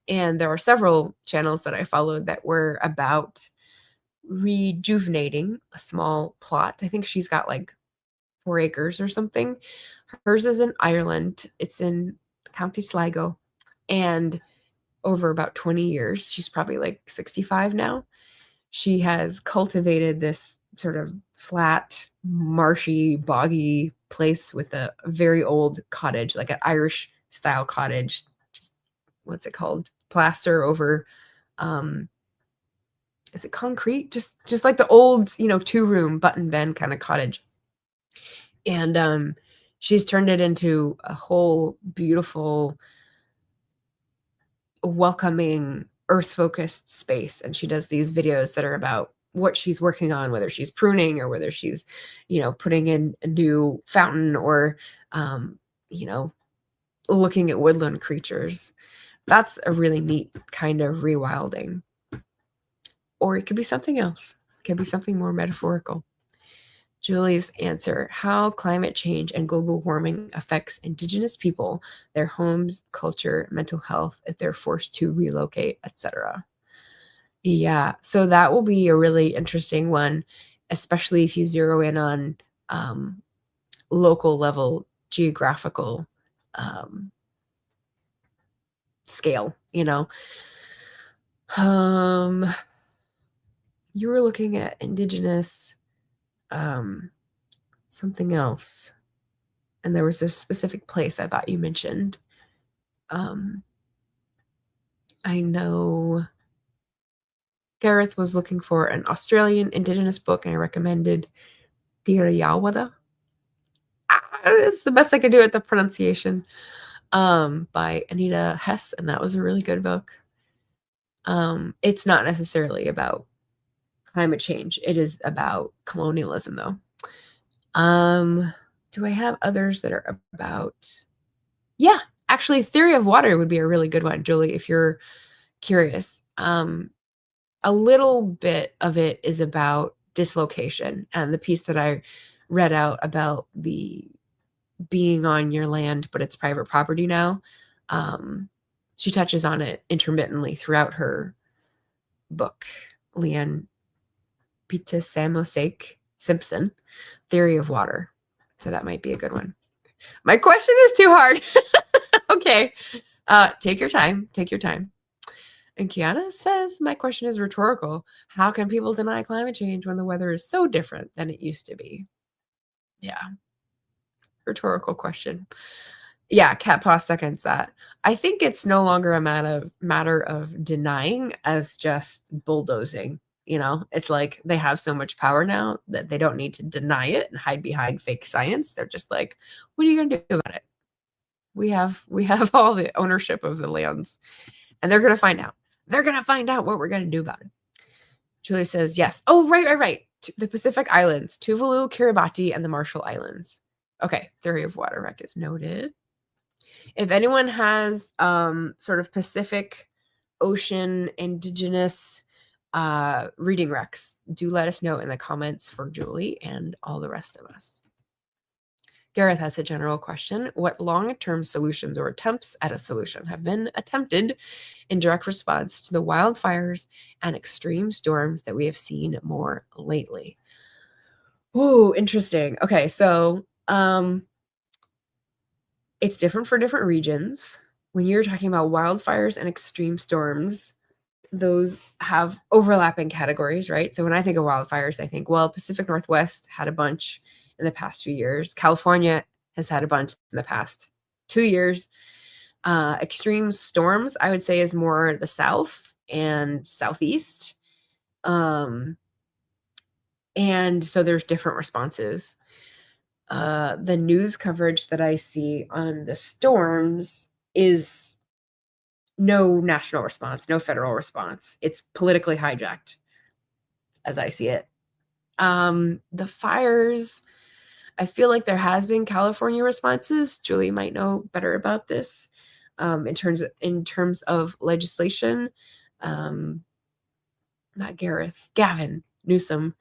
And there are several channels that I followed that were about rejuvenating a small plot. I think she's got like 4 acres or something. Hers is in Ireland. It's in County Sligo. And over about 20 years, she's probably like 65 now, she has cultivated this sort of flat, marshy, boggy place with a very old cottage, like an Irish style cottage. Just, what's it called? Plaster over, is it concrete? Just like the old, 2-room button bend kind of cottage. And she's turned it into a whole beautiful, welcoming, earth-focused space. And she does these videos that are about what she's working on, whether she's pruning or whether she's, putting in a new fountain or, looking at woodland creatures. That's a really neat kind of rewilding. Or it could be something else. It could be something more metaphorical. Julie's answer: how climate change and global warming affects Indigenous people, their homes, culture, mental health, if they're forced to relocate, etc. Yeah, so that will be a really interesting one, especially if you zero in on local level geographical scale, you were looking at Indigenous something else, and there was a specific place I thought you mentioned. I know Gareth was looking for an Australian Indigenous book, and I recommended Diriyawada. It's the best I could do at the pronunciation, by Anita Hess, and that was a really good book. It's not necessarily about climate change. It is about colonialism, though. Do I have others that are about? Yeah, actually, Theory of Water would be a really good one, Julie, if you're curious. A little bit of it is about dislocation, and the piece that I read out about the being on your land, but it's private property now. She touches on it intermittently throughout her book, Leanne Pitasamosake Simpson, Theory of Water. So that might be a good one. My question is too hard. Okay. Take your time. Take your time. And Kiana says, my question is rhetorical. How can people deny climate change when the weather is so different than it used to be? Yeah. Rhetorical question. Yeah, Cat Paw seconds that. I think it's no longer a matter of denying as just bulldozing. You know, it's like they have so much power now that they don't need to deny it and hide behind fake science. They're just like, what are you going to do about it? We have all the ownership of the lands, and they're going to find out. They're going to find out what we're going to do about it. Julie says, yes. Oh, right. The Pacific Islands, Tuvalu, Kiribati, and the Marshall Islands. Okay, theory of water wreck is noted. If anyone has sort of Pacific Ocean indigenous reading wrecks, do let us know in the comments for Julie and all the rest of us. Gareth has a general question. What long-term solutions or attempts at a solution have been attempted in direct response to the wildfires and extreme storms that we have seen more lately? Ooh, interesting. Okay, so it's different for different regions. When you're talking about wildfires and extreme storms, those have overlapping categories, right? So when I think of wildfires, I think, well, Pacific Northwest had a bunch in the past few years. California has had a bunch in the past 2 years. Extreme storms, I would say, is more the South and Southeast. And so there's different responses. The news coverage that I see on the storms is no national response, no federal response. It's politically hijacked, as I see it. The fires, I feel like there has been California responses. Julie might know better about this. In terms of legislation, not Gareth, Gavin Newsom,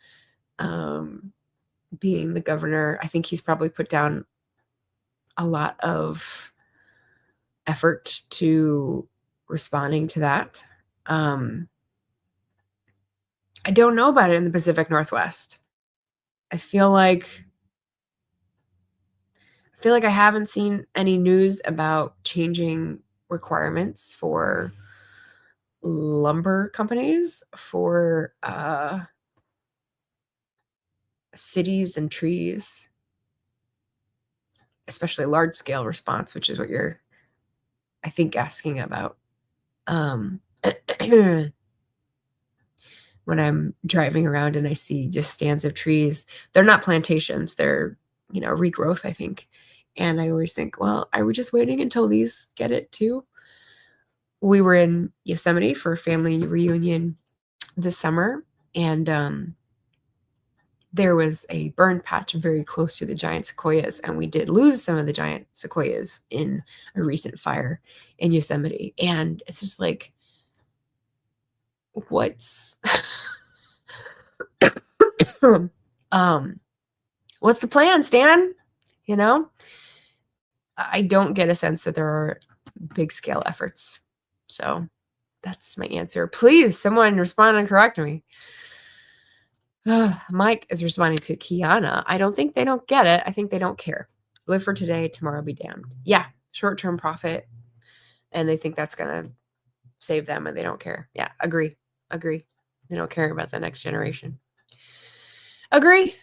being the governor, I think he's probably put down a lot of effort to responding to that. I don't know about it in the Pacific Northwest. I feel like I haven't seen any news about changing requirements for lumber companies for cities and trees, especially large scale response, which is what you're, I think, asking about. When I'm driving around and I see just stands of trees, they're not plantations, they're, regrowth, I think. And I always think, well, are we just waiting until these get it too? We were in Yosemite for a family reunion this summer, and there was a burn patch very close to the giant sequoias, and we did lose some of the giant sequoias in a recent fire in Yosemite. And it's just like, what's what's the plan, Stan? I don't get a sense that there are big scale efforts. So that's my answer. Please, someone respond and correct me. Mike is responding to Kiana. I don't think they don't get it. I think they don't care. Live for today, tomorrow be damned. Yeah, short-term profit. And they think that's going to save them and they don't care. Yeah, agree. They don't care about the next generation. Agree.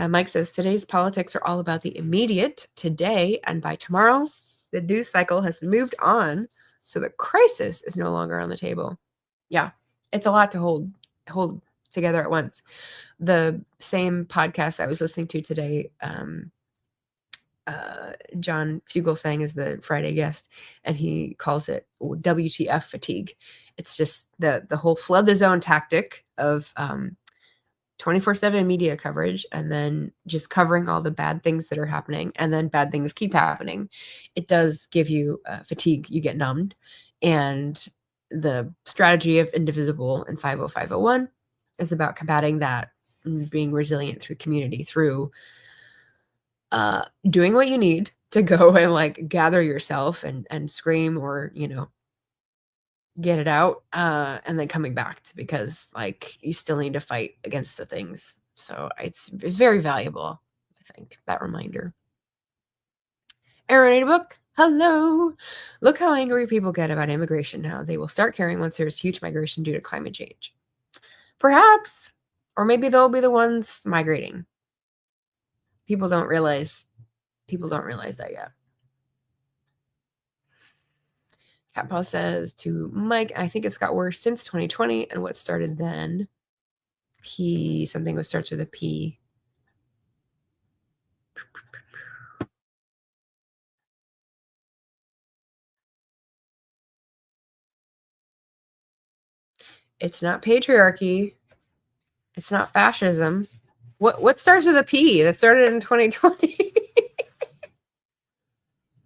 Mike says, today's politics are all about the immediate, today, and by tomorrow, the news cycle has moved on, so the crisis is no longer on the table. Yeah, it's a lot to hold together at once. The same podcast I was listening to today, John Fugelsang is the Friday guest, and he calls it WTF fatigue. It's just the whole flood the zone tactic of 24/7 media coverage, and then just covering all the bad things that are happening, and then bad things keep happening. It does give you fatigue. You get numbed. And the strategy of Indivisible and 50501 is about combating that and being resilient through community, through doing what you need to go and gather yourself and scream or, get it out, and then coming back because you still need to fight against the things. So it's very valuable, I think, that reminder. Aaron, read a book. Hello. Look how angry people get about immigration now. They will start caring once there's huge migration due to climate change. Perhaps. Or maybe they'll be the ones migrating. People don't realize that yet. Cat Paw says to Mike, I think it's got worse since 2020 and what started then P, something that starts with a P. It's not patriarchy. It's not fascism. What starts with a P that started in 2020?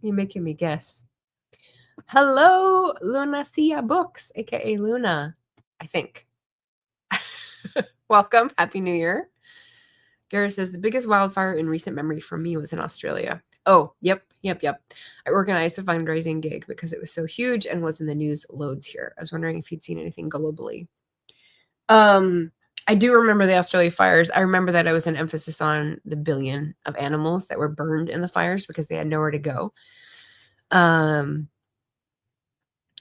You're making me guess. Hello, Lunacia Books, aka Luna, I think. Welcome. Happy New Year. Garrett says the biggest wildfire in recent memory for me was in Australia. Oh, yep. I organized a fundraising gig because it was so huge and was in the news loads here. I was wondering if you'd seen anything globally. I do remember the Australia fires. I remember that it was an emphasis on the billion of animals that were burned in the fires because they had nowhere to go.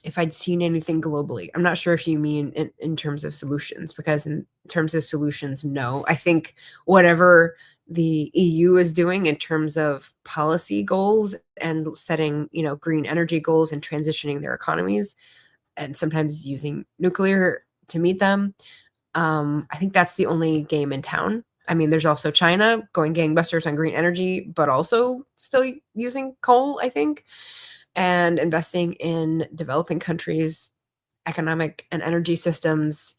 If I'd seen anything globally, I'm not sure if you mean in terms of solutions, because in terms of solutions, no. I think whatever the EU is doing in terms of policy goals and setting, green energy goals and transitioning their economies and sometimes using nuclear to meet them, I think that's the only game in town. I mean, there's also China going gangbusters on green energy, but also still using coal, I think, and investing in developing countries' economic and energy systems.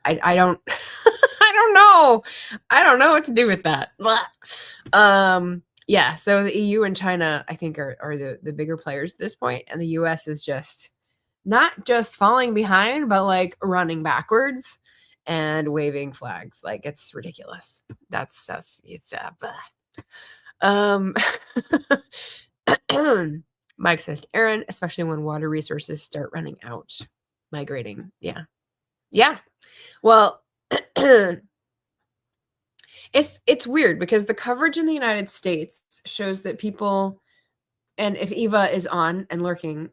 I don't I don't know. I don't know what to do with that. Yeah, so the EU and China, I think, are the bigger players at this point, and the US is just not just falling behind, but like running backwards and waving flags. Like, it's ridiculous. That's it's Mike says to Aaron, especially when water resources start running out. Migrating. Yeah. Well, it's weird because the coverage in the United States shows that people, and if Eva is on and lurking,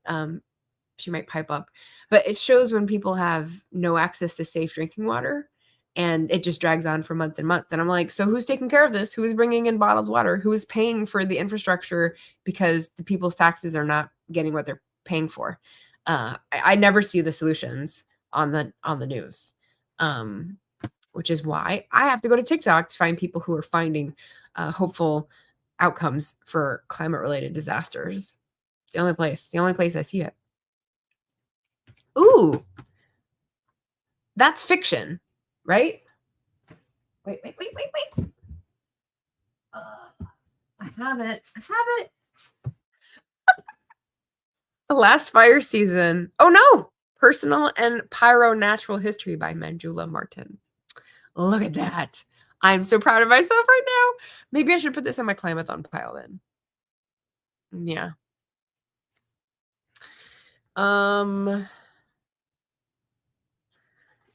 she might pipe up, but it shows when people have no access to safe drinking water, and it just drags on for months and months. And I'm like, so who's taking care of this? Who's bringing in bottled water? Who's paying for the infrastructure because the people's taxes are not getting what they're paying for? I never see the solutions on the news, which is why I have to go to TikTok to find people who are finding hopeful outcomes for climate-related disasters. It's the only place I see it. Ooh, that's fiction, right? Wait. I have it. The Last Fire Season. Oh no! Personal and Pyro Natural History by Manjula Martin. Look at that. I'm so proud of myself right now. Maybe I should put this on my Climathon pile then. Yeah.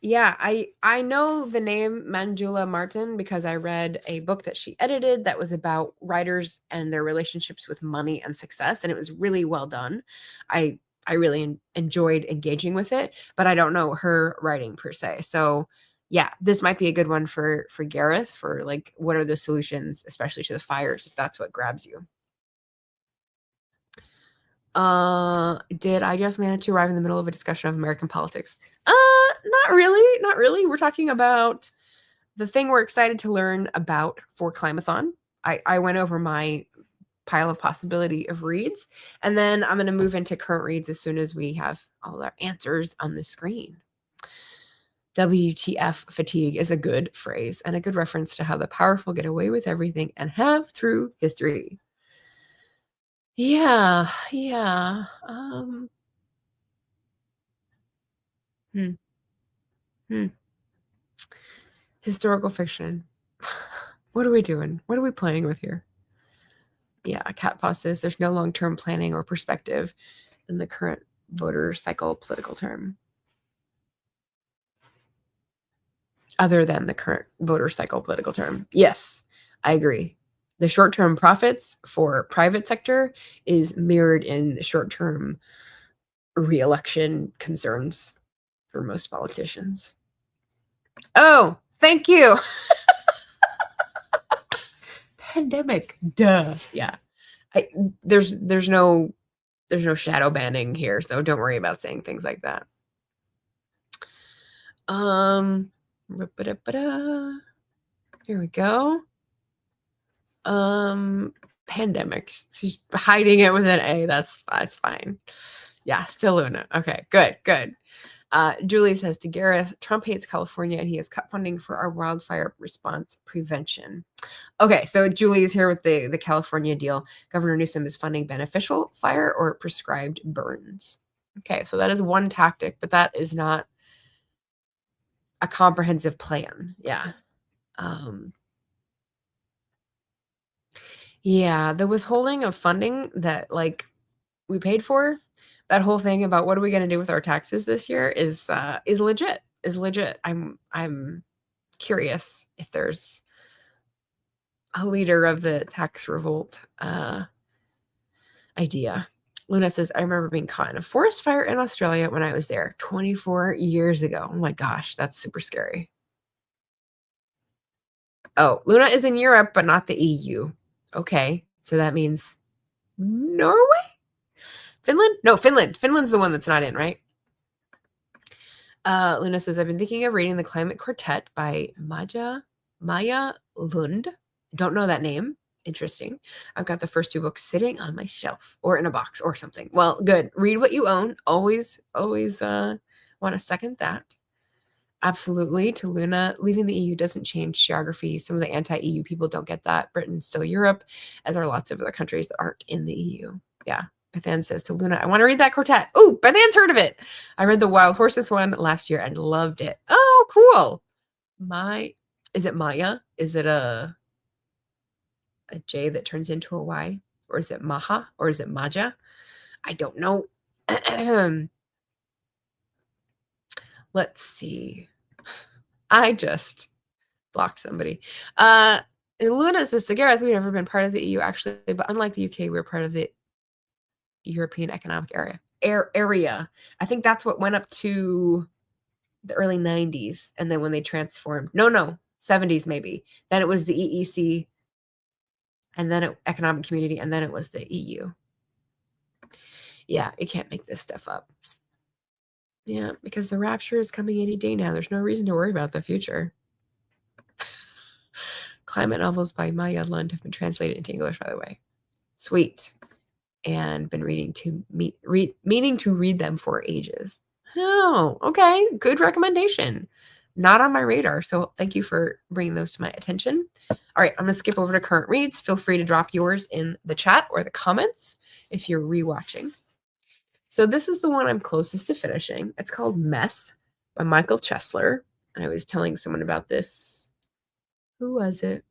Yeah, I know the name Manjula Martin because I read a book that she edited that was about writers and their relationships with money and success, and it was really well done. I really enjoyed engaging with it, but I don't know her writing per se. So, yeah, this might be a good one for Gareth, for like, what are the solutions, especially to the fires, if that's what grabs you. Did I just manage to arrive in the middle of a discussion of American politics? Not really. We're talking about the thing we're excited to learn about for Climathon. I went over my pile of possibility of reads, and then I'm going to move into current reads as soon as we have all our answers on the screen. WTF fatigue is a good phrase and a good reference to how the powerful get away with everything and have through history. Yeah. Hmm. Historical fiction. What are we doing? What are we playing with here? Yeah, Cat Paw says there's no long-term planning or perspective in the current voter cycle political term. Other than the current voter cycle political term. Yes, I agree. The short-term profits for private sector is mirrored in the short-term re-election concerns for most politicians. Oh, thank you. Pandemic. Duh. Yeah. There's no shadow banning here, so don't worry about saying things like that. Here we go. Pandemics. She's hiding it with an A. That's fine. Yeah, still Luna. Okay, good. Julie says to Gareth, Trump hates California and he has cut funding for our wildfire response prevention. Okay, so Julie is here with the California deal. Governor Newsom is funding beneficial fire or prescribed burns. Okay, so that is one tactic, but that is not a comprehensive plan. Yeah. Yeah, the withholding of funding that we paid for, that whole thing about what are we going to do with our taxes this year is legit. I'm curious if there's a leader of the tax revolt idea. Luna says, I remember being caught in a forest fire in Australia when I was there 24 years ago. Oh my gosh, that's super scary. Oh, Luna is in Europe, but not the EU. Okay, so that means Norway? Finland? No, Finland. Finland's the one that's not in, right? Luna says, I've been thinking of reading The Climate Quartet by Maya Lund. Don't know that name. Interesting. I've got the first 2 books sitting on my shelf or in a box or something. Well, good. Read what you own. Always want to second that. Absolutely. To Luna, leaving the EU doesn't change geography. Some of the anti-EU people don't get that. Britain's still Europe, as are lots of other countries that aren't in the EU. Yeah. Beth Ann says to Luna, I want to read that quartet. Oh, Beth Ann's heard of it. I read the Wild Horses one last year and loved it. Oh, cool. Is it Maya? Is it a J that turns into a Y? Or is it Maha? Or is it Maja? I don't know. Let's see. I just blocked somebody. Luna says, Gareth, we've never been part of the EU, actually, but unlike the UK, we're part of the European Economic Area. I think that's what went up to the early 90s. And then when they transformed, no, 70s maybe. Then it was the EEC, and then Economic Community, and then it was the EU. Yeah, you can't make this stuff up. Yeah, because the rapture is coming any day now. There's no reason to worry about the future. Climate novels by Maya Lund have been translated into English, by the way. Sweet. And been meaning to read them for ages. Oh, okay. Good recommendation. Not on my radar. So thank you for bringing those to my attention. All right, I'm going to skip over to current reads. Feel free to drop yours in the chat or the comments if you're rewatching. So this is the one I'm closest to finishing. It's called Mess by Michael Chesler. And I was telling someone about this. Who was it?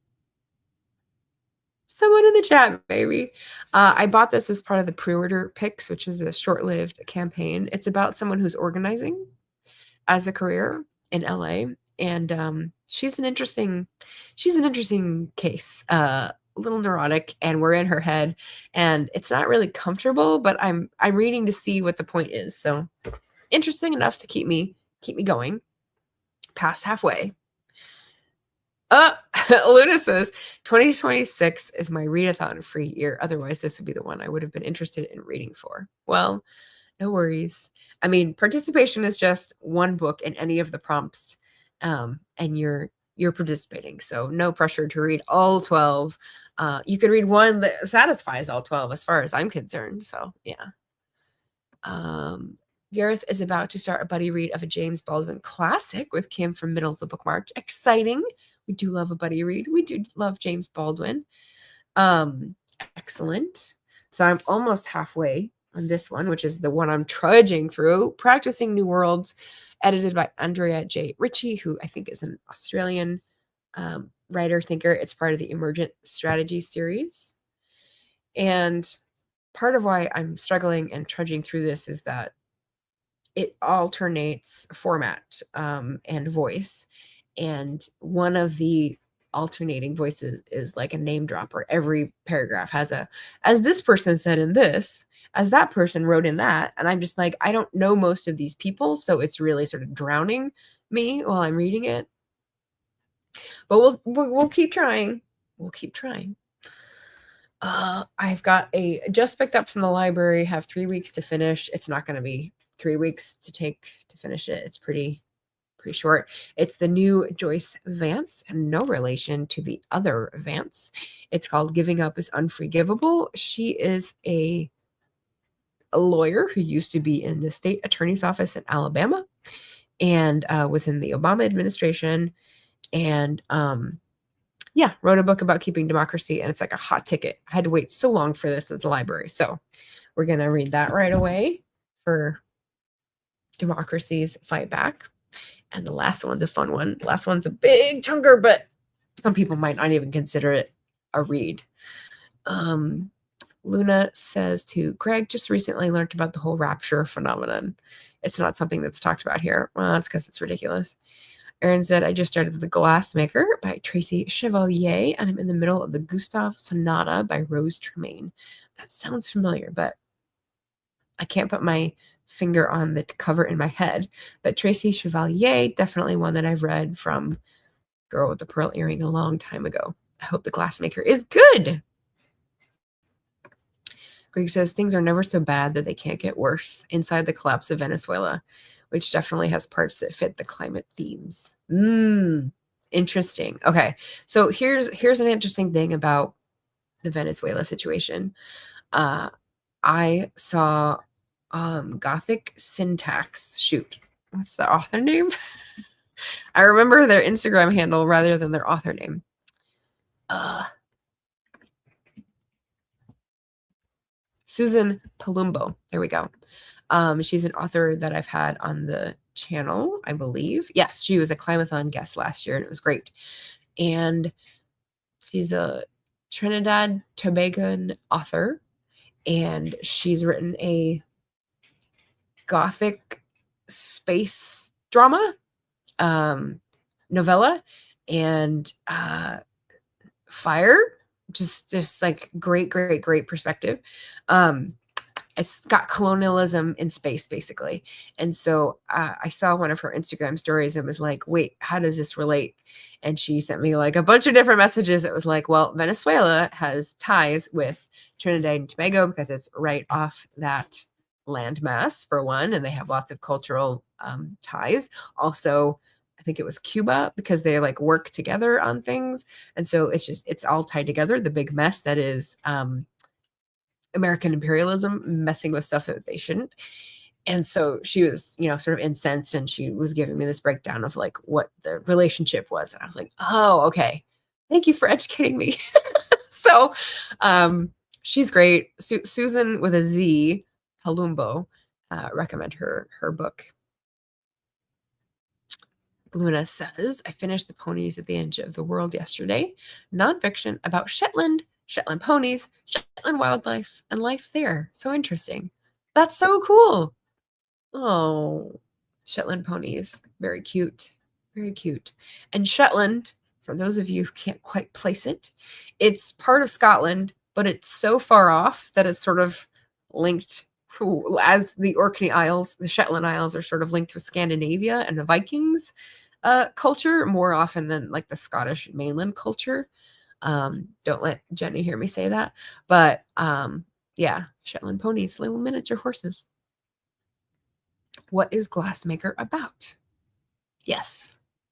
Someone in the chat, maybe. I bought this as part of the pre-order picks, which is a short-lived campaign. It's about someone who's organizing as a career in LA. And she's an interesting case. A little neurotic, and we're in her head, and it's not really comfortable, but I'm reading to see what the point is. So interesting enough to keep me going past halfway. Luna says 2026 is my readathon free year. Otherwise, this would be the one I would have been interested in reading for. Well, no worries. I mean, participation is just one book in any of the prompts, and you're participating. So no pressure to read all 12. You can read one that satisfies all 12 as far as I'm concerned. So yeah. Gareth is about to start a buddy read of a James Baldwin classic with Kim from Middle of the Book March. Exciting. We do love a buddy read. We do love James Baldwin. Excellent. So I'm almost halfway on this one, which is the one I'm trudging through. Practicing New Worlds, edited by Andrea J. Ritchie, who I think is an Australian writer, thinker. It's part of the Emergent Strategy series. And part of why I'm struggling and trudging through this is that it alternates format and voice. And one of the alternating voices is like a name dropper. Every paragraph has as this person said in this, as that person wrote in that. And I'm just like, I don't know most of these people. So it's really sort of drowning me while I'm reading it. But we'll keep trying. We'll keep trying. I've got just picked up from the library, have 3 weeks to finish. It's not going to be 3 weeks to finish it. It's pretty pretty short. It's the new Joyce Vance, and no relation to the other Vance. It's called Giving Up is Unforgivable. She is a lawyer who used to be in the state attorney's office in Alabama and was in the Obama administration. And wrote a book about keeping democracy. And it's like a hot ticket. I had to wait so long for this at the library. So we're going to read that right away for Democracy's Fight Back. And the last one's a fun one. The last one's a big chunker, but some people might not even consider it a read. Luna says to Greg, just recently learned about the whole rapture phenomenon. It's not something that's talked about here. Well, that's because it's ridiculous. Erin said, I just started The Glassmaker by Tracy Chevalier, and I'm in the middle of the Gustav Sonata by Rose Tremaine. That sounds familiar, but I can't put my finger on the cover in my head. But Tracy Chevalier, definitely one that I've read from Girl with the Pearl Earring a long time ago. I hope The Glassmaker is good. Greg says, things are never so bad that they can't get worse. Inside the Collapse of Venezuela, which definitely has parts that fit the climate themes. Interesting. Okay. So here's an interesting thing about the Venezuela situation. I saw Gothic Syntax. Shoot. What's the author name? I remember their Instagram handle rather than their author name. Susan Palumbo. There we go. She's an author that I've had on the channel, I believe. Yes, she was a Climathon guest last year, and it was great. And she's a Trinidad Tobagan author, and she's written a Gothic space drama, novella, and fire. Just like great perspective. It's got colonialism in space, basically. And so I saw one of her Instagram stories and was like, wait, how does this relate? And she sent me like a bunch of different messages. It was like, well, Venezuela has ties with Trinidad and Tobago because it's right off that landmass, for one, and they have lots of cultural ties. Also, I think it was Cuba, because they like work together on things. And so it's all tied together. The big mess that is American imperialism messing with stuff that they shouldn't. And so she was, sort of incensed, and she was giving me this breakdown of like what the relationship was. And I was like, oh, okay. Thank you for educating me. So she's great. Susan with a Z, Palumbo, recommend her book. Luna says, I finished The Ponies at the Edge of the World yesterday. Nonfiction about Shetland ponies, Shetland wildlife, and life there. So interesting. That's so cool. Oh, Shetland ponies. Very cute. Very cute. And Shetland, for those of you who can't quite place it, it's part of Scotland, but it's so far off that it's sort of linked as the Orkney Isles. The Shetland Isles are sort of linked with Scandinavia and the Vikings culture more often than like the Scottish mainland culture. Don't let Jenny hear me say that. But yeah, Shetland ponies, little miniature horses. What is Glassmaker about? Yes,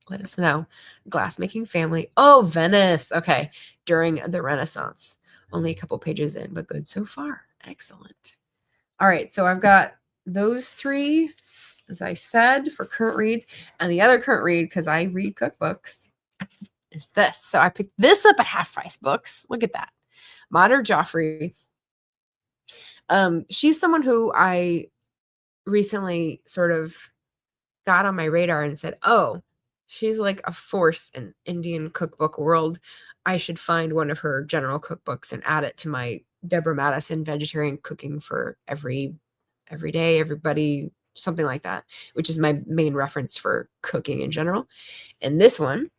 let us know. Glassmaking family. Oh, Venice. Okay. During the Renaissance. Only a couple pages in, but good so far. Excellent. All right. So I've got those three, as I said, for current reads. And the other current read, because I read cookbooks, is this. So I picked this up at Half Price Books. Look at that. Mater Joffrey. She's someone who I recently sort of got on my radar and said, oh, she's like a force in Indian cookbook world. I should find one of her general cookbooks and add it to my Deborah Madison vegetarian cooking for every day, everybody, something like that, which is my main reference for cooking in general. And this one,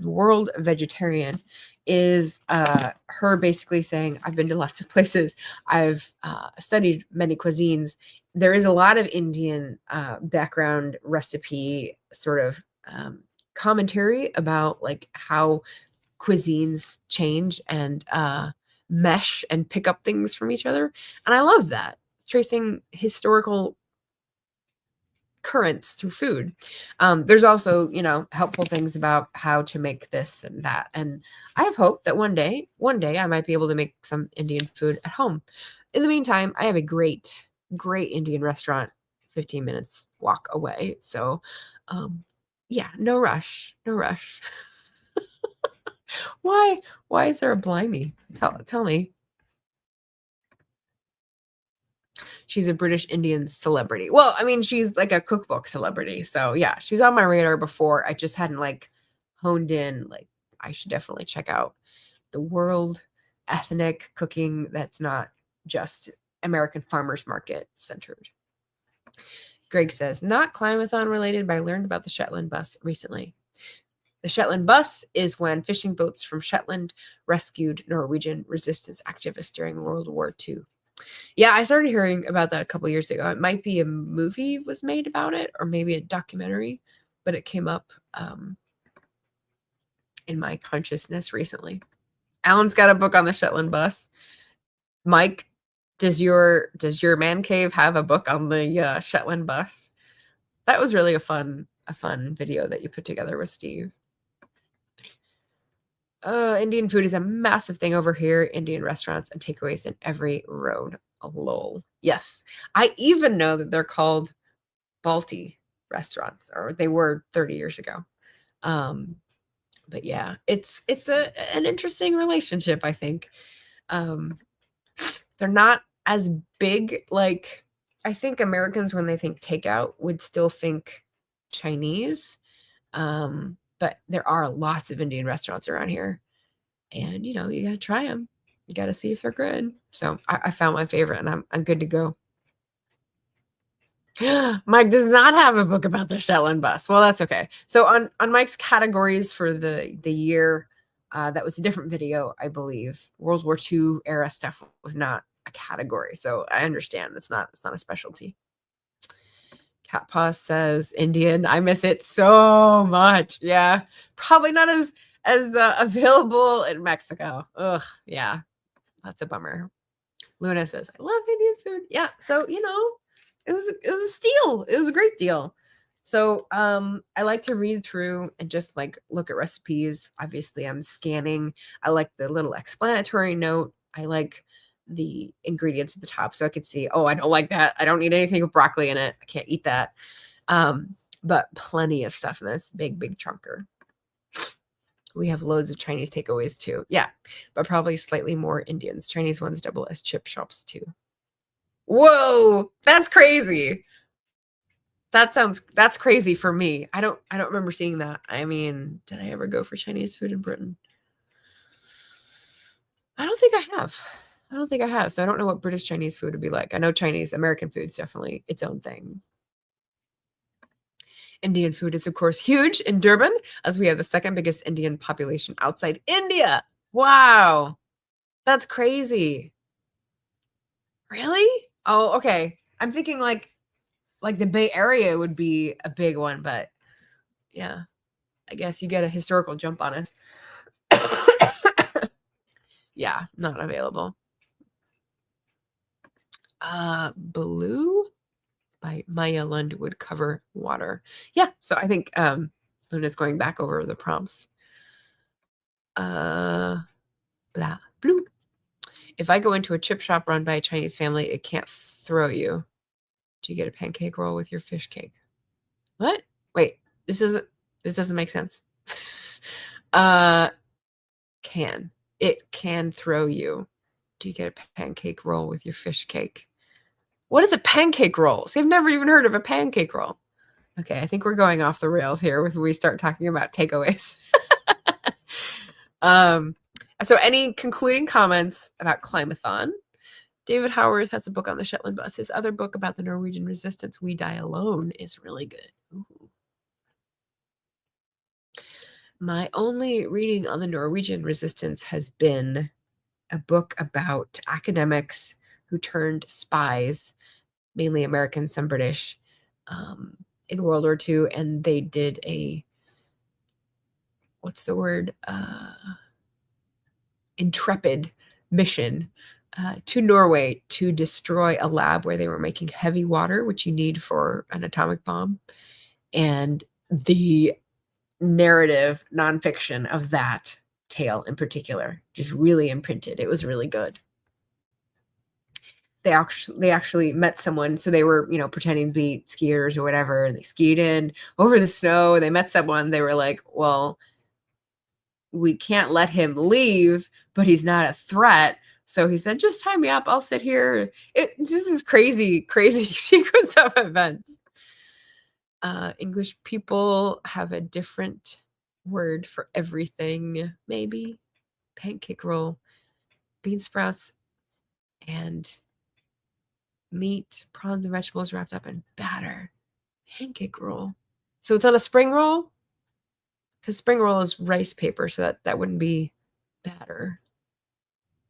World Vegetarian, is her basically saying, I've been to lots of places. I've studied many cuisines. There is a lot of Indian background recipe sort of commentary about like how cuisines change and mesh and pick up things from each other. And I love that. It's tracing historical currents through food. There's also, helpful things about how to make this and that. And I have hope that one day I might be able to make some Indian food at home. In the meantime, I have a great Indian restaurant 15 minutes walk away. So, yeah, no rush. Why is there a blimey? Tell me. She's a British Indian celebrity. Well, I mean, she's like a cookbook celebrity. So yeah, she was on my radar before. I just hadn't like honed in. Like, I should definitely check out the world ethnic cooking that's not just American farmers market centered. Greg says, not Climathon related, but I learned about the Shetland bus recently. The Shetland bus is when fishing boats from Shetland rescued Norwegian resistance activists during World War II. Yeah, I started hearing about that a couple years ago. It might be a movie was made about it, or maybe a documentary, but it came up in my consciousness recently. Alan's got a book on the Shetland bus. Mike, does your man cave have a book on the Shetland bus? That was really a fun video that you put together with Steve. Indian food is a massive thing over here. Indian restaurants and takeaways in every road. Lol. Yes. I even know that they're called Balti restaurants, or they were 30 years ago. But yeah, it's an interesting relationship, I think. They're not as big. Like, I think Americans, when they think takeout, would still think Chinese. But there are lots of Indian restaurants around here. And, you got to try them. You got to see if they're good. So I found my favorite, and I'm good to go. Mike does not have a book about the Shetland bus. Well, that's okay. So on Mike's categories for the year, that was a different video, I believe. World War II era stuff was not a category. So I understand it's not a specialty. Cat Paw says Indian. I miss it so much. Yeah, probably not as available in Mexico. Ugh, yeah, that's a bummer. Luna says, I love Indian food. Yeah, so it was a steal. It was a great deal. So I like to read through and just like look at recipes. Obviously, I'm scanning. I like the little explanatory note. I like the ingredients at the top so I could see, oh, I don't like that. I don't need anything with broccoli in it. I can't eat that. But plenty of stuff in this big chunker. We have loads of Chinese takeaways too. Yeah, but probably slightly more Indians. Chinese ones double as chip shops too. Whoa, that's crazy. That's crazy for me. I don't remember seeing that. I mean, did I ever go for Chinese food in Britain? I don't think I have. So I don't know what British Chinese food would be like. I know American food's definitely its own thing. Indian food is, of course, huge in Durban, as we have the second biggest Indian population outside India. Wow. That's crazy. Really? Oh, okay. I'm thinking like the Bay Area would be a big one, but yeah, I guess you get a historical jump on us. Yeah, not available. Blue by Maya Lund would cover water. Yeah, so I think Luna's going back over the prompts. Blah, blue. If I go into a chip shop run by a Chinese family, it can't throw you. Do you get a pancake roll with your fish cake? What? Wait, this doesn't make sense. It can throw you. Do you get a pancake roll with your fish cake? What is a pancake roll? See, I've never even heard of a pancake roll. Okay, I think we're going off the rails here when we start talking about takeaways. So any concluding comments about Climathon? David Howard has a book on the Shetland bus. His other book about the Norwegian resistance, We Die Alone, is really good. Ooh. My only reading on the Norwegian resistance has been a book about academics who turned spies, mainly American, some British, in World War II, and they did intrepid mission to Norway to destroy a lab where they were making heavy water, which you need for an atomic bomb. And the narrative nonfiction of that tale in particular just really imprinted. It was really good. They actually met someone. So they were, pretending to be skiers or whatever. And they skied in over the snow. They met someone. They were like, well, we can't let him leave, but he's not a threat. So he said, just tie me up. I'll sit here. It's just this crazy sequence of events. English people have a different word for everything, maybe. Pancake roll, bean sprouts, and meat, prawns, and vegetables wrapped up in batter. Pancake roll. So it's on a spring roll? Because spring roll is rice paper, so that wouldn't be batter.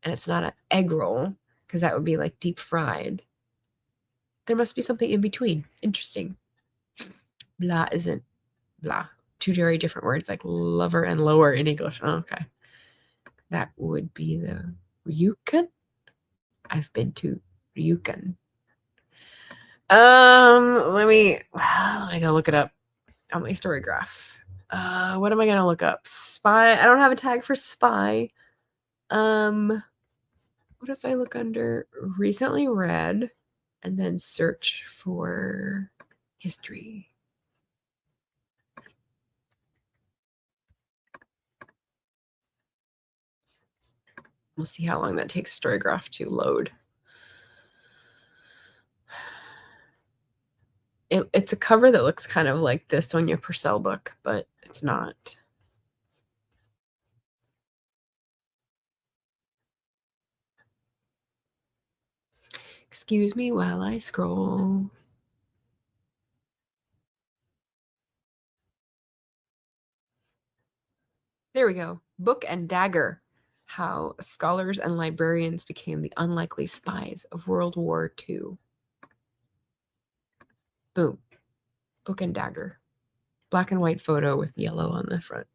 And it's not an egg roll, because that would be like deep fried. There must be something in between. Interesting. Blah isn't blah. Two very different words, like lover and lower in English. Oh, okay. That would be the Ryukyu. I've been to Ryukyu. I gotta look it up on my story graph. What am I gonna look up? Spy. I don't have a tag for spy. What if I look under recently read and then search for history? We'll see how long that takes Storygraph to load. It's a cover that looks kind of like this Sonia Purcell book, but it's not. Excuse me while I scroll. There we go. Book and Dagger. How scholars and librarians became the unlikely spies of World War II. Boom. Book and Dagger. Black and white photo with yellow on the front.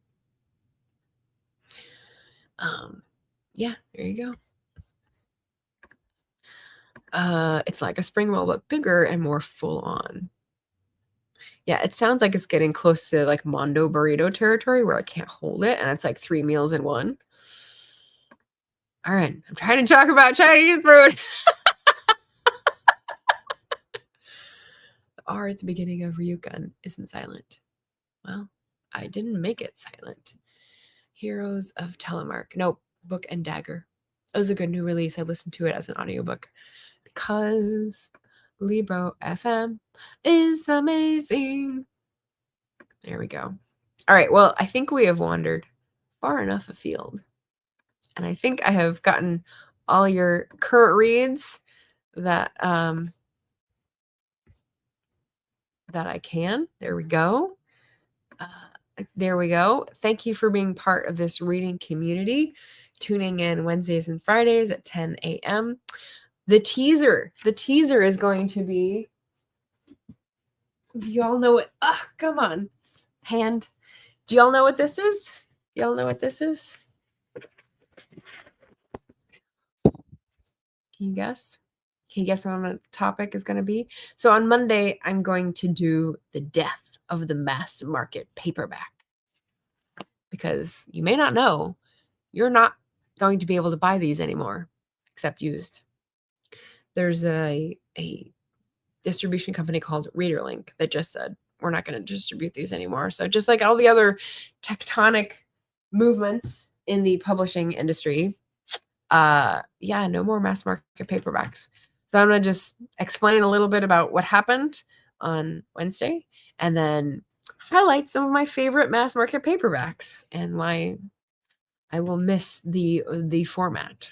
Yeah, there you go. It's like a spring roll, but bigger and more full on. Yeah, it sounds like it's getting close to like Mondo burrito territory where I can't hold it and it's like 3 meals in one. All right, I'm trying to talk about Chinese food. The R at the beginning of Ryukyu isn't silent. Well, I didn't make it silent. Heroes of Telemark. Nope, Book and Dagger. It was a good new release. I listened to it as an audiobook because Libro FM is amazing. There we go. All right, well, I think we have wandered far enough afield. And I think I have gotten all your current reads that I can. There we go. There we go. Thank you for being part of this reading community, tuning in Wednesdays and Fridays at 10 a.m. The teaser is going to be, do y'all know what, come on, hand. Do y'all know what this is? Do y'all know what this is? Can you guess? Can you guess what my topic is going to be? So on Monday, I'm going to do the death of the mass market paperback. Because you may not know, you're not going to be able to buy these anymore, except used. There's a distribution company called ReaderLink that just said, we're not going to distribute these anymore. So just like all the other tectonic movements in the publishing industry, no more mass market paperbacks. So I'm going to just explain a little bit about what happened on Wednesday and then highlight some of my favorite mass market paperbacks and why I will miss the format.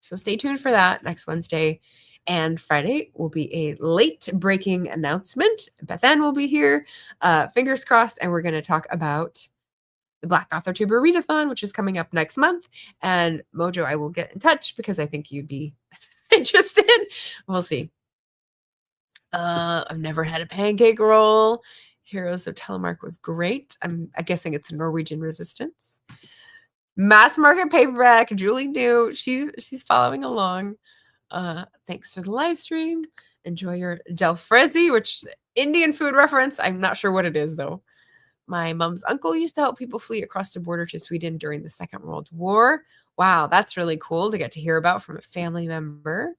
So stay tuned for that next Wednesday. And Friday will be a late breaking announcement. Beth Ann will be here. Fingers crossed. And we're going to talk about the Black Author Tuber Readathon, which is coming up next month. And Mojo, I will get in touch because I think you'd be interested. We'll see. I've never had a pancake roll. Heroes of Telemark was great. I'm guessing it's Norwegian resistance. Mass market paperback. Julie knew. She's following along. Thanks for the live stream. Enjoy your jalfrezi, which Indian food reference. I'm not sure what it is though. My mom's uncle used to help people flee across the border to Sweden during the Second World War. Wow, that's really cool to get to hear about from a family member.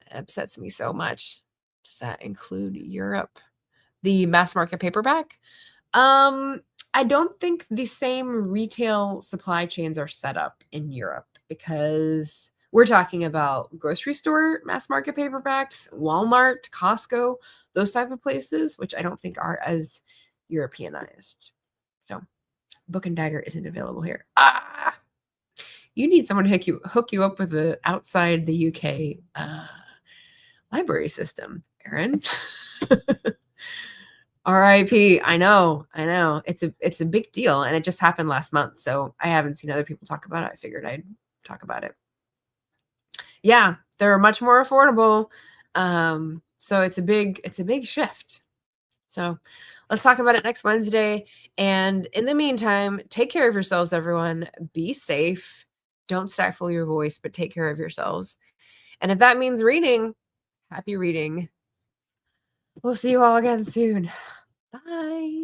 It upsets me so much. Does that include Europe? The mass market paperback? I don't think the same retail supply chains are set up in Europe because we're talking about grocery store mass market paperbacks, Walmart, Costco, those type of places, which I don't think are as Europeanized. So Book and Dagger isn't available here. You need someone to hook you up with the outside the UK library system, Aaron. RIP. I know. It's a big deal, and it just happened last month. So I haven't seen other people talk about it. I figured I'd talk about it. Yeah, they're much more affordable. So it's a big shift. So let's talk about it next Wednesday. And in the meantime, take care of yourselves, everyone. Be safe. Don't stifle your voice, but take care of yourselves. And if that means reading, happy reading. We'll see you all again soon. Bye.